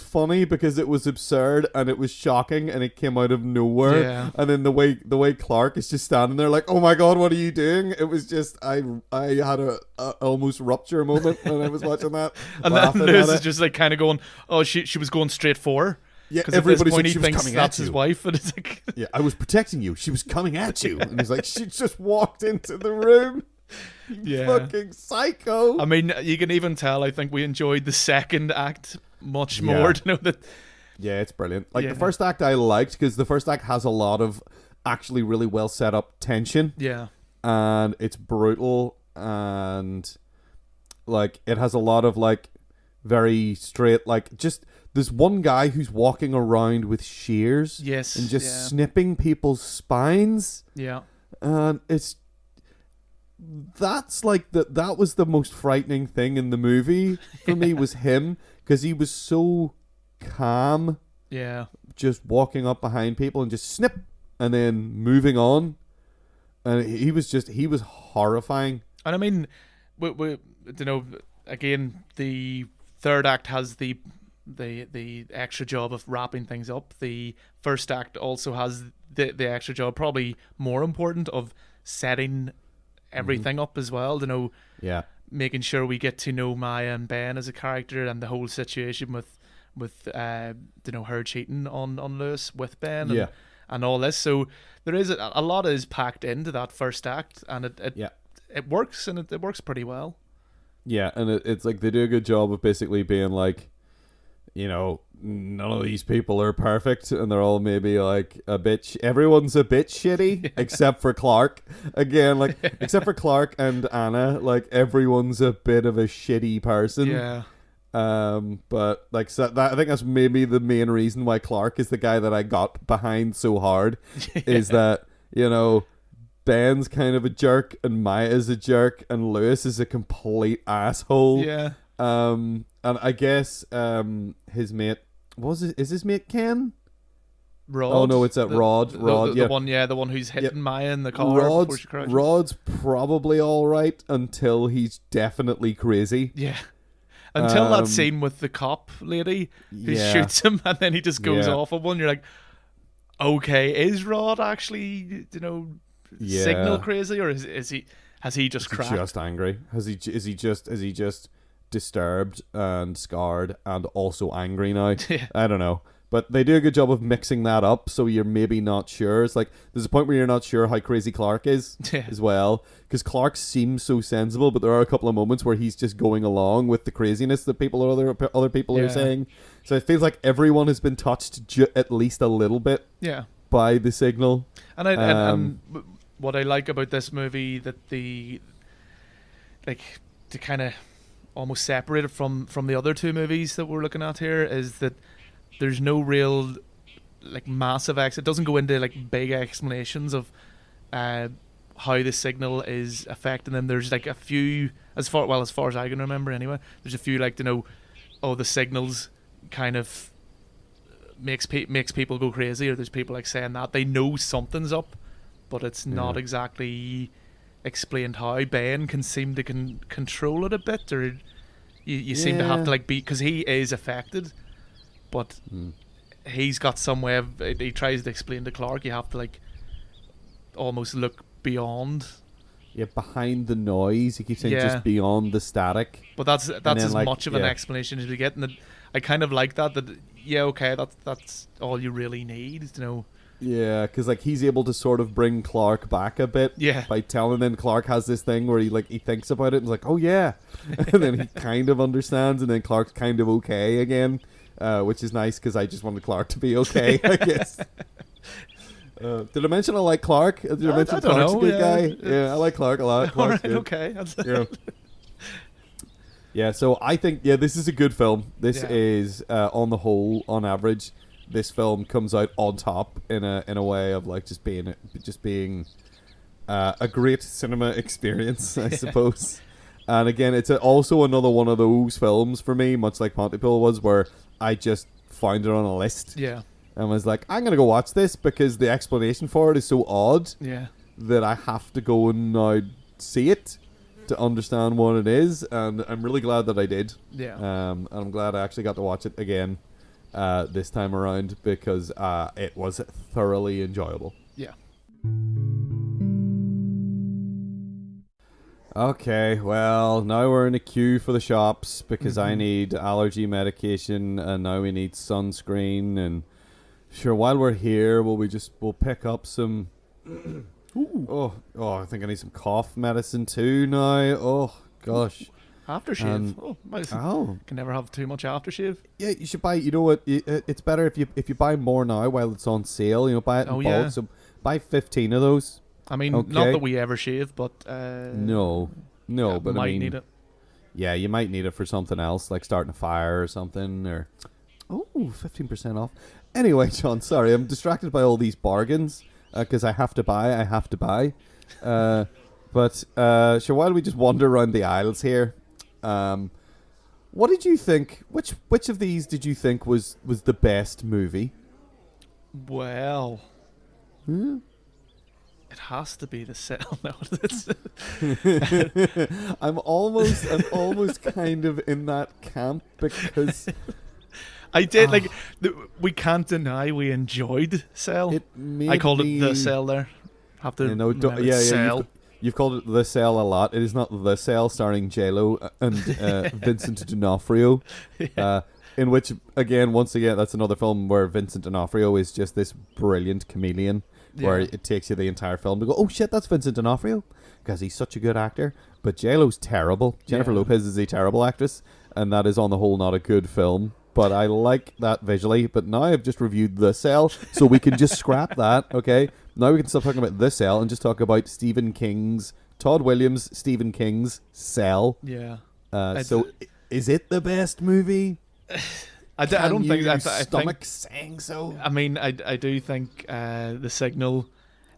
funny because it was absurd and it was shocking and it came out of nowhere. Yeah. And then the way Clark is just standing there like, "Oh my God, what are you doing?" It was just I had a almost rupture moment when I was watching that. And then Lewis is just like kind of going, "Oh, she was going straight for her." Yeah, everybody's like, she was thinks coming that's at you. His wife, and it's like, yeah, I was protecting you. She was coming at you, and he's like, she just walked into the room. You fucking psycho. I mean, you can even tell. I think we enjoyed the second act much more. To know that. Yeah, it's brilliant. Like the first act, I liked because the first act has a lot of actually really well set up tension. Yeah, and it's brutal, and like it has a lot of like very straight, like just. There's one guy who's walking around with shears, and just snipping people's spines. Yeah, and that's like that was the most frightening thing in the movie for me was him because he was so calm. Yeah, just walking up behind people and just snip, and then moving on, and he was horrifying. And I mean, we you know, again, the third act has the extra job of wrapping things up. The first act also has the extra job, probably more important, of setting everything up as well. You know, making sure we get to know Maya and Ben as a character, and the whole situation with you know, her cheating on Lewis with Ben, and all this. So there is a lot is packed into that first act, and it works, and it works pretty well. Yeah, and it's like they do a good job of basically being like, you know, none of these people are perfect, and they're all maybe like a bit. Everyone's a bit shitty, except for Clark. Again, like except for Clark and Anna, like everyone's a bit of a shitty person. Yeah. But like so that, I think that's maybe the main reason why Clark is the guy that I got behind so hard, is that, you know, Ben's kind of a jerk, and Maya's a jerk, and Lewis is a complete asshole. Yeah. And I guess his mate is his mate Ken? Rod. Oh no, it's Rod. Rod, the one who's hitting Maya in the car before she crashes. Rod's probably all right until he's definitely crazy. Yeah. Until that scene with the cop lady who shoots him, and then he just goes off on one. You're like, okay, is Rod actually, you know, signal crazy, or has he just cracked? Just angry? Is he just disturbed and scarred and also angry now? I don't know, but they do a good job of mixing that up, so you're maybe not sure. It's like there's a point where you're not sure how crazy Clark is as well, because Clark seems so sensible, but there are a couple of moments where he's just going along with the craziness that other people are saying. So it feels like everyone has been touched at least a little bit by the signal. And what I like about this movie, that like to kind of almost separate it from the other two movies that we're looking at here, is that there's no real like massive it doesn't go into like big explanations of how the signal is affecting them. There's like a few, as far as I can remember anyway, there's a few like, the signals kind of makes people go crazy, or there's people like saying that they know something's up, but it's not exactly explained how. Ben can seem to control it a bit, or you seem to have to like be, because he is affected, but he's got some way of, he tries to explain to Clark, you have to like almost look beyond. Yeah, behind the noise. He keeps saying just beyond the static. But that's as like, much of an explanation as we get, and I kind of like that okay, that's all you really need, Yeah, because like he's able to sort of bring Clark back a bit. Yeah. By telling him. Clark has this thing where he thinks about it and is like, oh yeah, and then he kind of understands, and then Clark's kind of okay again, which is nice because I just wanted Clark to be okay, I guess. Did I mention I like Clark? Did I mention Clark's a good guy? Yeah, I like Clark a lot. Clark's good. Okay. Yeah, so I think this is a good film. This is on the whole, on average, this film comes out on top in a way of like just being a great cinema experience, I suppose. And again, it's also another one of those films for me, much like Pontypool was, where I just found it on a list. Yeah. And was like, I'm going to go watch this because the explanation for it is so odd that I have to go and now see it to understand what it is. And I'm really glad that I did. Yeah. And I'm glad I actually got to watch it again this time around because it was thoroughly enjoyable. Yeah. Okay, well, now we're in a queue for the shops because I need allergy medication and now we need sunscreen. And sure, while we're here, we'll pick up some... Oh, I think I need some cough medicine too now. Oh, gosh. Aftershave. Can never have too much aftershave. Yeah, you should buy. You know what? It's better if you buy more now while it's on sale. Buy it in bulk. So buy 15 of those. I mean, not that we ever shave, but no, but might I mean, need it. Yeah, you might need it for something else, like starting a fire or something. Or 15% off. Anyway, John, sorry, I'm distracted by all these bargains because I have to buy. But while we just wander around the aisles here. What did you think? Which of these did you think was the best movie? Well, it has to be The Cell. No, I'm almost kind of in that camp because I did we can't deny we enjoyed Cell. I called it The Cell there. Have to Cell. You've called it The Cell a lot. It is not The Cell starring J-Lo and Vincent D'Onofrio. In which, once again, that's another film where Vincent D'Onofrio is just this brilliant chameleon where it takes you the entire film to go, oh shit, that's Vincent D'Onofrio because he's such a good actor. But J-Lo's terrible. Jennifer Lopez is a terrible actress, and that is on the whole not a good film. But I like that visually. But now I've just reviewed The Cell, so we can just scrap that, okay? Now we can stop talking about The Cell and just talk about Todd Williams, Stephen King's Cell. Yeah. So is it the best movie? I don't think that. Stomach saying so. I mean, I do think The Signal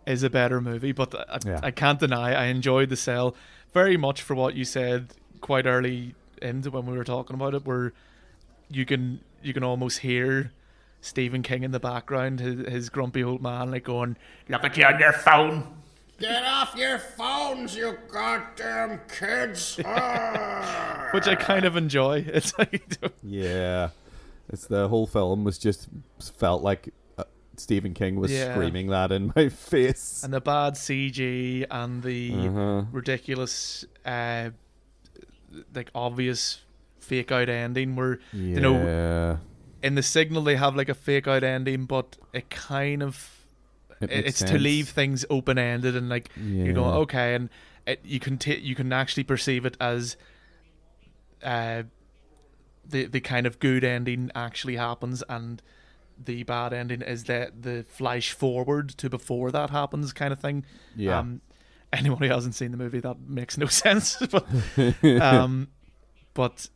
is a better movie, but I can't deny I enjoyed The Cell very much for what you said quite early into when we were talking about it, where you can almost hear Stephen King in the background, his grumpy old man, like going, "Look at you on your phone. Get off your phones, you goddamn kids!" Which I kind of enjoy. It's like, it's the whole film was just felt like Stephen King was screaming that in my face, and the bad CG and the ridiculous, like obvious fake out ending where in The Signal they have like a fake out ending, but it kind of it's to leave things open ended and like you're going okay, and you can actually perceive it as the kind of good ending actually happens, and the bad ending is the flash forward to before that happens kind of thing. anyone who hasn't seen the movie, that makes no sense. But but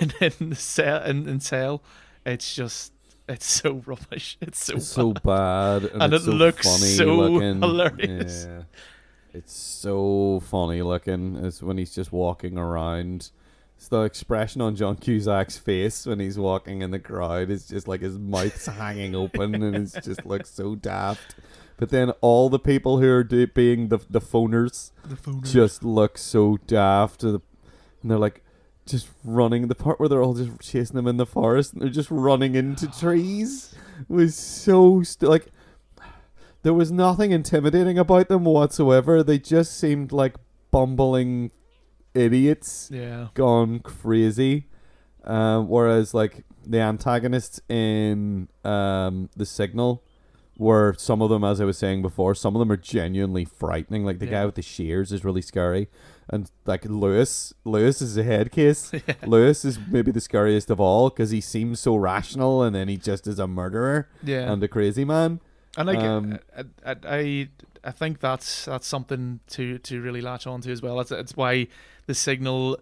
in Cell, it's so rubbish. It's so bad, and it's it so looks funny so looking. hilarious. Yeah. It's so funny looking. It's when he's just walking around. It's the expression on John Cusack's face when he's walking in the crowd. It's just like his mouth's hanging open, and it just looks so daft. But then all the people who are being the phoners just look so daft. And they're like just running. The part where they're all just chasing them in the forest and they're just running into trees was so... like, there was nothing intimidating about them whatsoever. They just seemed like bumbling idiots gone crazy. Whereas, like, the antagonists in The Signal... where some of them, as I was saying before, some of them are genuinely frightening. Like the guy with the shears is really scary. And like Lewis is a head case. Yeah. Lewis is maybe the scariest of all because he seems so rational and then he just is a murderer and a crazy man. And like I think that's something to really latch onto as well. It's why The Signal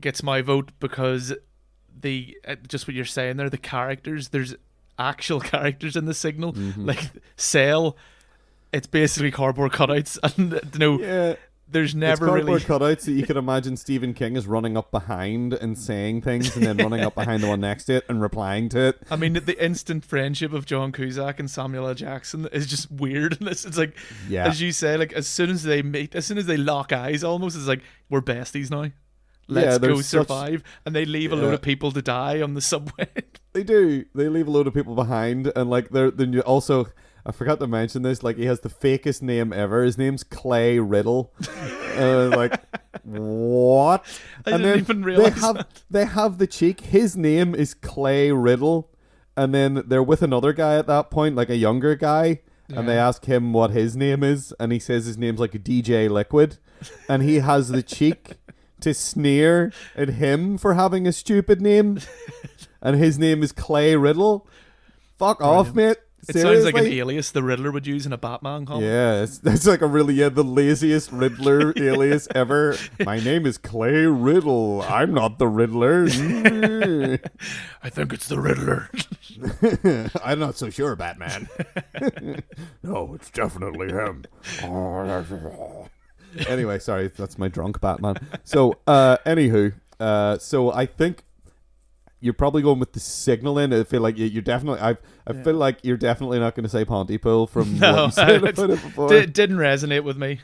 gets my vote, because just what you're saying there, the characters, there's actual characters in The Signal. Like Cell, it's basically cardboard cutouts, and there's never cardboard really cutouts that you can imagine Stephen King is running up behind and saying things, and then running up behind the one next to it and replying to it. I mean, the instant friendship of John Cusack and Samuel L. Jackson is just weird. And it's like, as you say, like as soon as they lock eyes, almost it's like, we're besties now. Let's go survive. And they leave a load of people to die on the subway. They do. They leave a load of people behind, and like then you also, I forgot to mention this, like he has the fakest name ever. His name's Clay Riddle. Like, what? I didn't even realize they have the cheek. His name is Clay Riddle, and then they're with another guy at that point, like a younger guy, and they ask him what his name is, and he says his name's like a DJ Liquid, and he has the cheek to sneer at him for having a stupid name, and his name is Clay Riddle. Fuck off, mate. It sounds like an alias the Riddler would use in a Batman comic. Yeah, that's like the laziest Riddler alias ever. My name is Clay Riddle. I'm not the Riddler. I think it's the Riddler. I'm not so sure, Batman. No, it's definitely him. Anyway, sorry, that's my drunk Batman. So, anywho, so I think you're probably going with The Signal in. I feel like you're definitely... I feel like you're definitely not going to say Pontypool from what you said about it before. Didn't resonate with me.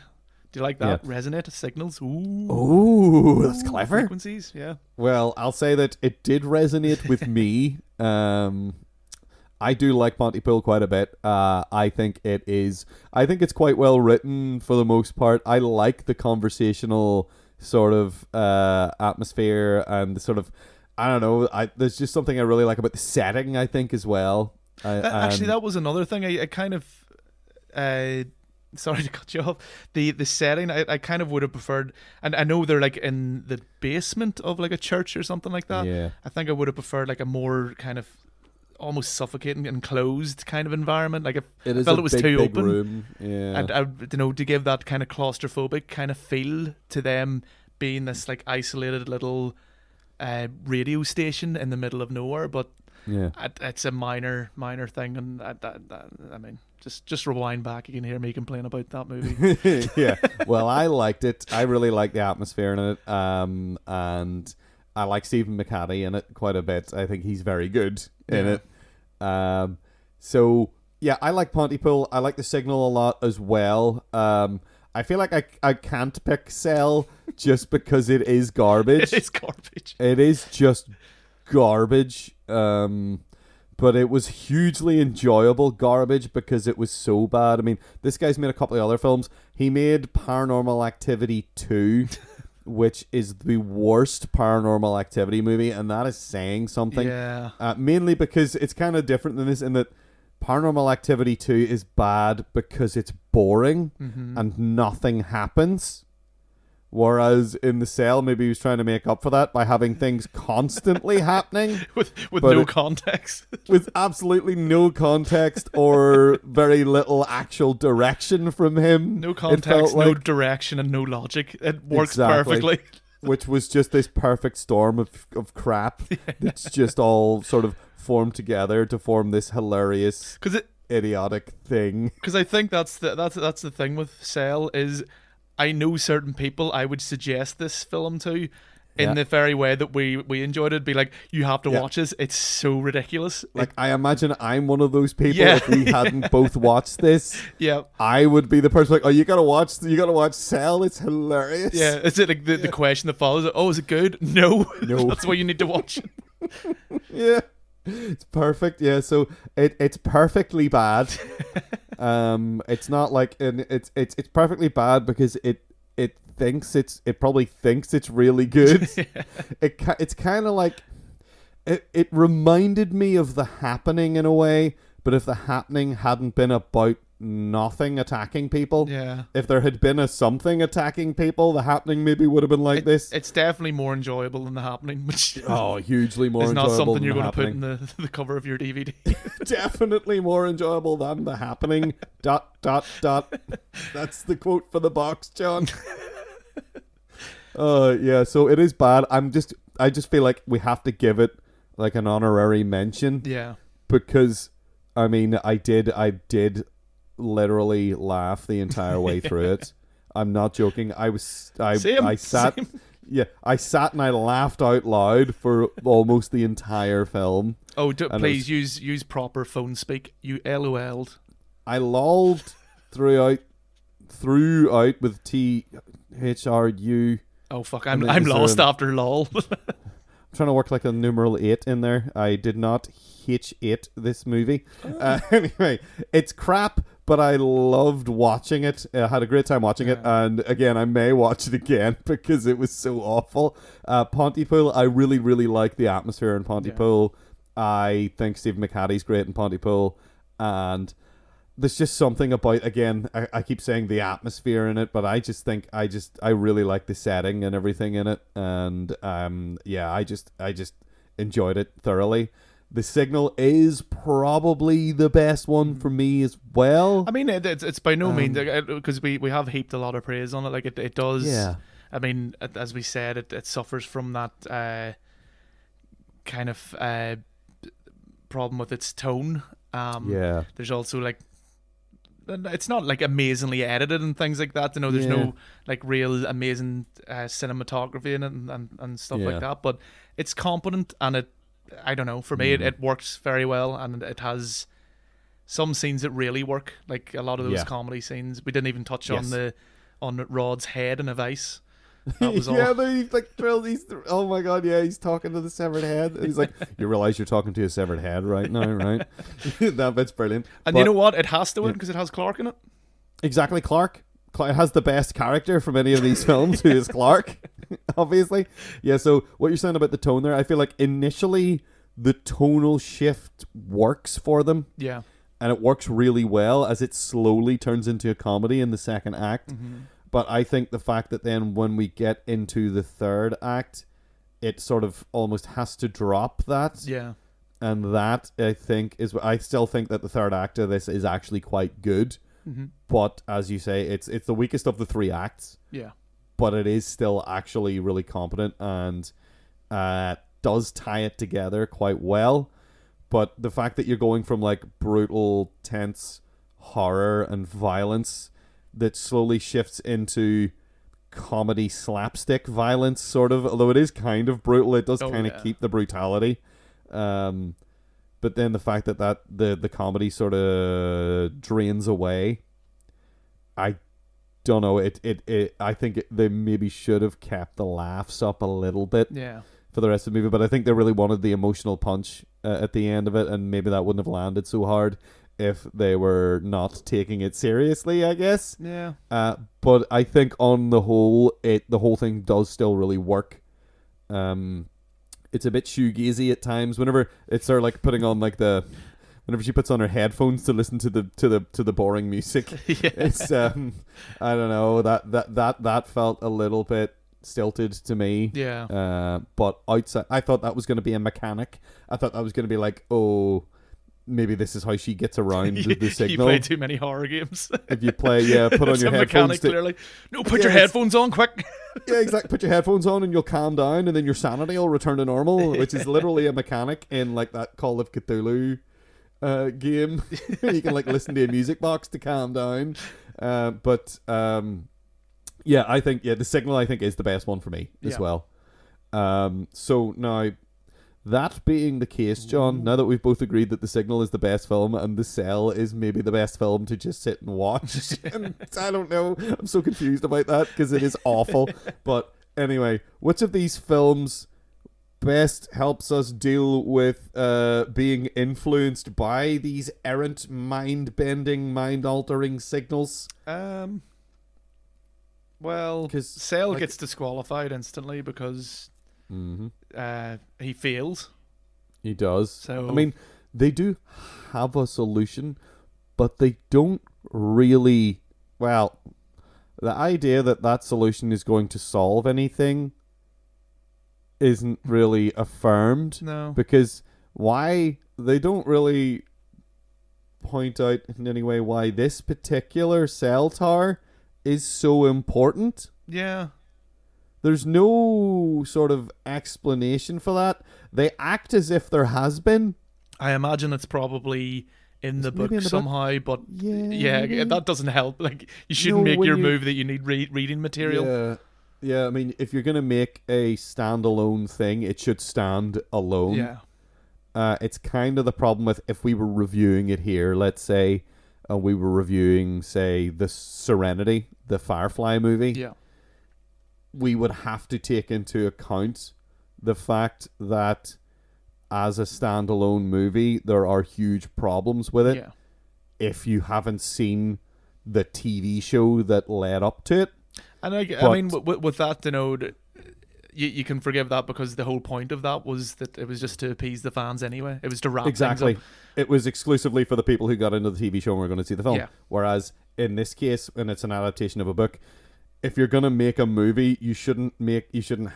Do you like that? Yeah. Resonate? Signals? Ooh, that's clever. Frequencies, yeah. Well, I'll say that it did resonate with me. I do like Pontypool quite a bit. I think it's quite well written for the most part. I like the conversational sort of atmosphere and the sort of... I don't know. There's just something I really like about the setting, I think, as well. Actually, that was another thing. I kind of... sorry to cut you off. The setting, I kind of would have preferred... And I know they're like in the basement of like a church or something like that. Yeah. I think I would have preferred like a more kind of almost suffocating, enclosed kind of environment. Like I felt it was too open. Room. Yeah. I you know, to give that kind of claustrophobic kind of feel to them being this like isolated little... radio station in the middle of nowhere, but it's a minor thing, and I mean, just rewind back, you can hear me complain about that movie. Yeah, well, I liked it. I really liked the atmosphere in it, and I like Stephen McHattie in it quite a bit. I think he's very good in it. So yeah, I like Pontypool. I like The Signal a lot as well. I feel like I can't pick Cell just because it is garbage. It is garbage. It is just garbage. But it was hugely enjoyable garbage because it was so bad. I mean, this guy's made a couple of other films. He made Paranormal Activity 2, which is the worst Paranormal Activity movie, and that is saying something. Yeah. Mainly because it's kind of different than this in that Paranormal Activity 2 is bad because it's boring and nothing happens. Whereas in The Cell, maybe he was trying to make up for that by having things constantly happening. with no context. With absolutely no context or very little actual direction from him. No context, no direction, and no logic. It works perfectly. Which was just this perfect storm of crap that's just all sort of formed together to form this hilarious, idiotic thing. Because I think that's the thing with Cell is, I know certain people I would suggest this film to in the very way that we enjoyed it. Be like, you have to watch this. It's so ridiculous. Like, I imagine I'm one of those people. If we hadn't both watched this, I would be the person like, oh, you gotta watch Cell. It's hilarious. Yeah, is it like the question that follows? Oh, is it good? No. That's why you need to watch it. Yeah. It's perfect, yeah. So it's perfectly bad. It's not like it's perfectly bad because it probably thinks it's really good. It's kind of like it reminded me of The Happening in a way, but if The Happening hadn't been about nothing attacking people, if there had been a something attacking people, The Happening maybe would have been like this. It's definitely more enjoyable than The Happening, which hugely more enjoyable. It's not something you're going to put in the cover of your DVD. Definitely more enjoyable than The Happening. ... That's the quote for the box, John. Yeah, so it is bad. I just feel like we have to give it like an honorary mention. Yeah. Because I mean, I did literally laugh the entire way through it. I'm not joking. I sat and I laughed out loud for almost the entire film. Oh, please use proper phone speak. You LOL'd. I lolled throughout with THRU. Oh fuck! I'm lost after lol. I'm trying to work like a numeral 8 in there. I did not H8 this movie. Anyway, it's crap, but I loved watching it. I had a great time watching it, and again, I may watch it again because it was so awful. Pontypool, I really, really like the atmosphere in Pontypool. I think Steve McHatty's great in Pontypool, and there's just something about, again, I keep saying the atmosphere in it, but I just think I really like the setting and everything in it, and I just enjoyed it thoroughly. The Signal is probably the best one for me as well. I mean, it's by no means, because we have heaped a lot of praise on it. Like it does. Yeah. I mean, as we said, it suffers from that kind of problem with its tone. There's also like, it's not like amazingly edited and things like that. You know, there's no like real amazing cinematography in it and stuff like that. But it's competent, and I don't know. For me, it works very well, and it has some scenes that really work. Like a lot of those comedy scenes. We didn't even touch on Rod's head in a vice. That was all. He's like oh my god, he's talking to the severed head. And he's like, you realize you're talking to a severed head right now, right? That bit's brilliant. And you know what? It has to win because it has Clark in it. Exactly, Clark. It has the best character from any of these films, who is Clark, obviously. Yeah, so what you're saying about the tone there, I feel like initially the tonal shift works for them. Yeah. And it works really well as it slowly turns into a comedy in the second act. Mm-hmm. But I think the fact that then when we get into the third act, it sort of almost has to drop that. Yeah. And that, I think, I still think that the third act of this is actually quite good. Mm-hmm. But as you say, it's the weakest of the three acts. Yeah. But it is still actually really competent and does tie it together quite well. But the fact that you're going from like brutal, tense horror and violence that slowly shifts into comedy slapstick violence, sort of, although it is kind of brutal, it does kind of keep the brutality. But then the fact that the comedy sort of drains away, I don't know. I think they maybe should have kept the laughs up a little bit for the rest of the movie, but I think they really wanted the emotional punch at the end of it, and maybe that wouldn't have landed so hard if they were not taking it seriously, I guess. Yeah. But I think on the whole, the whole thing does still really work. It's a bit shoegazy at times. Whenever it's sort of like putting on like whenever she puts on her headphones to listen to the boring music. Yeah. It's I don't know, that felt a little bit stilted to me. Yeah. But outside, I thought that was going to be a mechanic. I thought that was going to be like, oh, maybe this is how she gets around the signal. You play too many horror games. If you play, put on your headphones. Mechanic, clearly. No, put your headphones on, quick. Yeah, exactly. Put your headphones on and you'll calm down, and then your sanity will return to normal, which is literally a mechanic in like that Call of Cthulhu game. You can like listen to a music box to calm down. Yeah, I think the Signal I think is the best one for me as well. So now, that being the case, John, now that we've both agreed that The Signal is the best film and The Cell is maybe the best film to just sit and watch, and I don't know, I'm so confused about that because it is awful. But anyway, which of these films best helps us deal with being influenced by these errant, mind-bending, mind-altering signals? Well, Cell gets disqualified instantly because he fails. He does. So I mean, they do have a solution, but they don't really. Well, the idea that solution is going to solve anything isn't really affirmed. No, because why they don't really point out in any way why this particular cell tower is so important. Yeah. There's no sort of explanation for that. They act as if there has been. I imagine it's probably in the book somehow, but yeah, that doesn't help. Like, you shouldn't make your move that you need reading material. Yeah, I mean, if you're going to make a standalone thing, it should stand alone. Yeah. It's kind of the problem with if we were reviewing it here, let's say, we were reviewing, say, the Serenity, the Firefly movie. Yeah. We would have to take into account the fact that as a standalone movie, there are huge problems with it. Yeah. If you haven't seen the TV show that led up to it. And I mean, with that, you can forgive that because the whole point of that was that it was just to appease the fans anyway. It was to wrap things up. It was exclusively for the people who got into the TV show and were going to see the film. Yeah. Whereas in this case, when it's an adaptation of a book, if you're going to make a movie, you shouldn't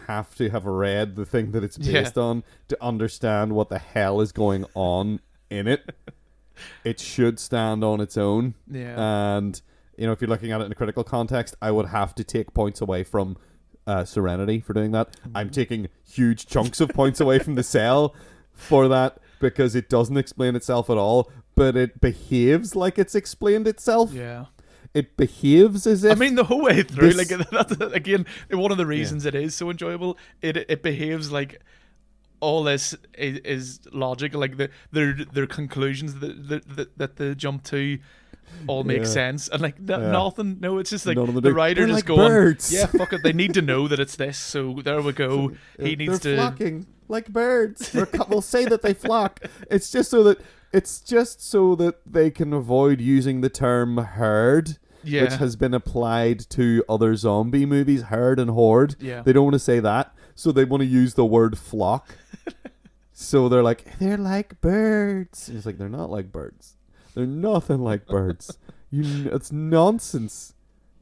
have to have read the thing that it's based on to understand what the hell is going on in it. It should stand on its own. Yeah. And, if you're looking at it in a critical context, I would have to take points away from Serenity for doing that. I'm taking huge chunks of points away from The Cell for that because it doesn't explain itself at all, but it behaves like it's explained itself. Yeah. It behaves as if... I mean, the whole way through, that's, again, one of the reasons it is so enjoyable, it behaves like all this is logical, like their conclusions that they jump to all make sense, and nothing. No, it's just like the writer just going, birds. yeah, fuck it. They need to know that it's this, so there we go. He needs they're flocking like birds. We'll say that they flock. It's just so that they can avoid using the term herd, which has been applied to other zombie movies, herd and horde. Yeah. They don't want to say that, so they want to use the word flock. So they're like birds. And it's like, they're not like birds. They're nothing like birds. It's nonsense.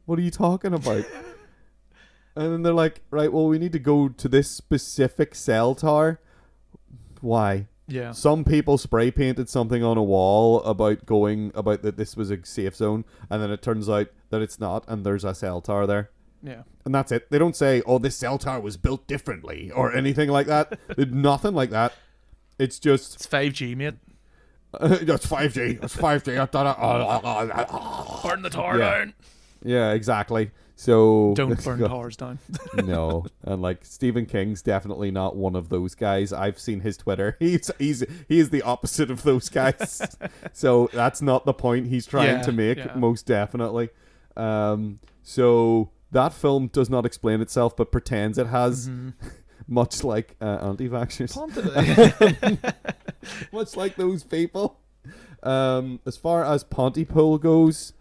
What are you talking about? And then they're like, right, well, we need to go to this specific cell tower. Why? Yeah. Some people spray painted something on a wall about that this was a safe zone, and then it turns out that it's not, and there's a cell tower there. Yeah. And that's it. They don't say, oh, this cell tower was built differently or anything like that. Nothing like that. It's just... It's 5G, mate. That's 5G. That's 5G. Burn the tower down. Yeah, exactly. So don't burn towers down. No, and like Stephen King's definitely not one of those guys. I've seen his Twitter. He is the opposite of those guys. So that's not the point he's trying to make. Most definitely. So that film does not explain itself, but pretends it has. Mm-hmm. Much like anti-vaxxers. Much like those people. As far as Pontypool goes,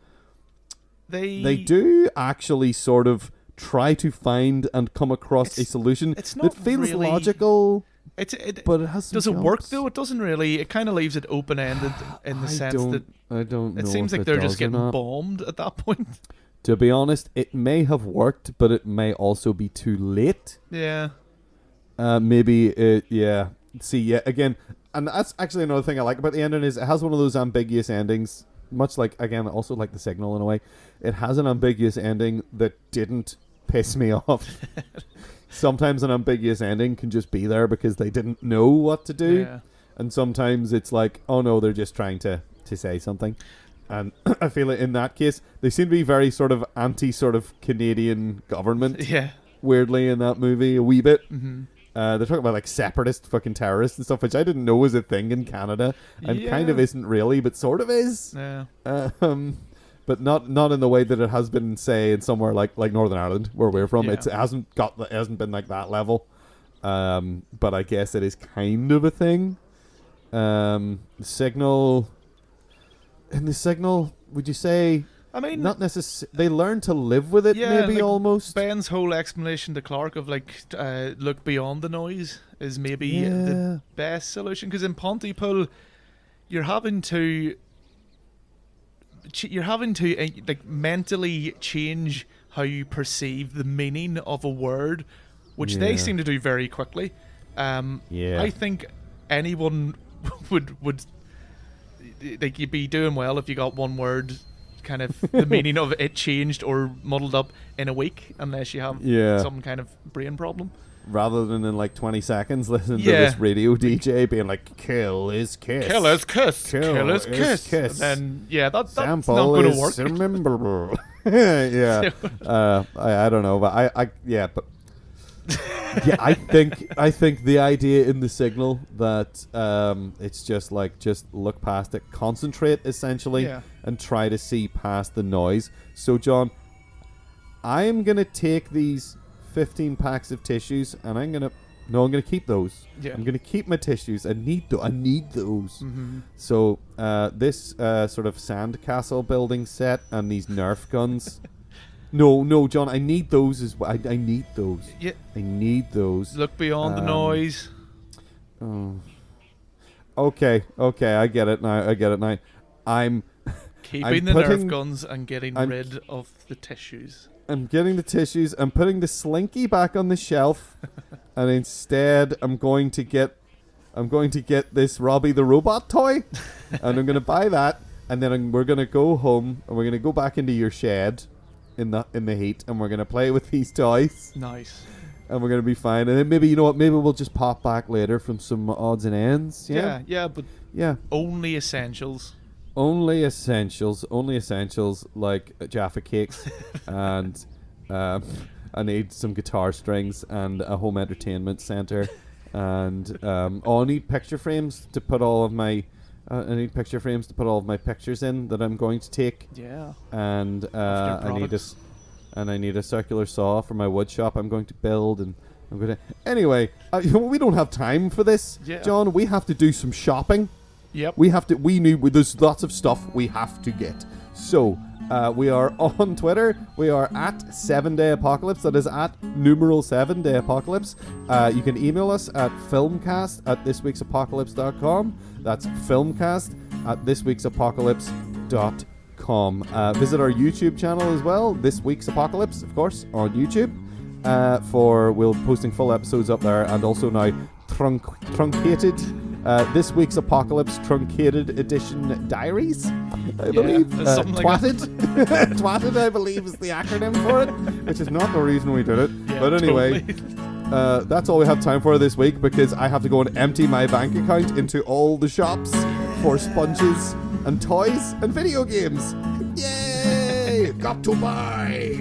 they do actually sort of try to find and come across a solution that feels logical. but it has some does it work jumps. though? It doesn't really. It kind of leaves it open ended in the sense that I don't know. it seems if like they're does just or getting not. bombed at that point. To be honest, it may have worked, but it may also be too late. Yeah. Maybe it. Yeah. See, yeah. Again, and that's actually another thing I like about the ending is it has one of those ambiguous endings. Much like, again, also like The Signal in a way. It has an ambiguous ending that didn't piss me off. Sometimes an ambiguous ending can just be there because they didn't know what to do. Yeah. And sometimes it's like, oh no, they're just trying to say something. And I feel like in that case, they seem to be very sort of anti-sort of Canadian government. Yeah. Weirdly in that movie, a wee bit. Mm-hmm. They're talking about like separatist fucking terrorists and stuff, which I didn't know was a thing in Canada, and kind of isn't really, but sort of is. Yeah. But not in the way that it has been, say, in somewhere like Northern Ireland, where we're from. Yeah. It hasn't been like that level. But I guess it is kind of a thing. Signal. In the Signal, would you say? I mean, not necessarily. They learn to live with it, yeah, maybe like almost. Ben's whole explanation to Clark of like look beyond the noise is maybe the best solution, because in Pontypool, you're having to like mentally change how you perceive the meaning of a word, which they seem to do very quickly. I think anyone would like, you'd be doing well if you got one word kind of the meaning of it changed or muddled up in a week, unless you have some kind of brain problem. Rather than in like 20 seconds listening to this radio DJ being like, kill his kiss. Kill his kiss. Kill his kiss. And then, that's not going to work. Rememberable. Yeah. I don't know, but I think the idea in The Signal that it's just look past it, concentrate essentially, and try to see past the noise. So John, I'm gonna take these 15 packs of tissues and I'm gonna keep those. Yeah. I'm gonna keep my tissues. I need those. Mm-hmm. So this sort of sandcastle building set and these Nerf guns. No, John, I need those as well. I need those. Yeah. I need those. Look beyond the noise. Oh. Okay, I get it now. I'm keeping the Nerf guns and getting rid of the tissues. I'm getting the tissues. I'm putting the Slinky back on the shelf, and instead I'm going to get this Robbie the Robot toy, and I'm going to buy that, and then we're going to go home and we're going to go back into your shed in the heat, and we're going to play with these toys. Nice. And we're going to be fine. And then maybe, you know what, maybe we'll just pop back later from some odds and ends. But only essentials. Only essentials like Jaffa cakes and I need some guitar strings and a home entertainment center and I need picture frames to put all of my pictures in that I'm going to take. Yeah. And I need a circular saw for my wood shop I'm going to build, and I'm going to... Anyway, we don't have time for this, John. We have to do some shopping. Yep. There's lots of stuff we have to get. So, we are on Twitter. We are at 7dayapocalypse. That is at numeral 7dayapocalypse. You can email us at filmcast@thisweeksapocalypse.com. That's filmcast@thisweeksapocalypse.com. Visit our YouTube channel as well, This Week's Apocalypse, of course, on YouTube. We'll be posting full episodes up there, and also now truncated This Week's Apocalypse Truncated Edition Diaries, I believe. Twatted. Like Twatted, I believe, is the acronym for it, which is not the reason we did it. Yeah, but anyway, totally. That's all we have time for this week, because I have to go and empty my bank account into all the shops for sponges and toys and video games. Yay! Got to buy!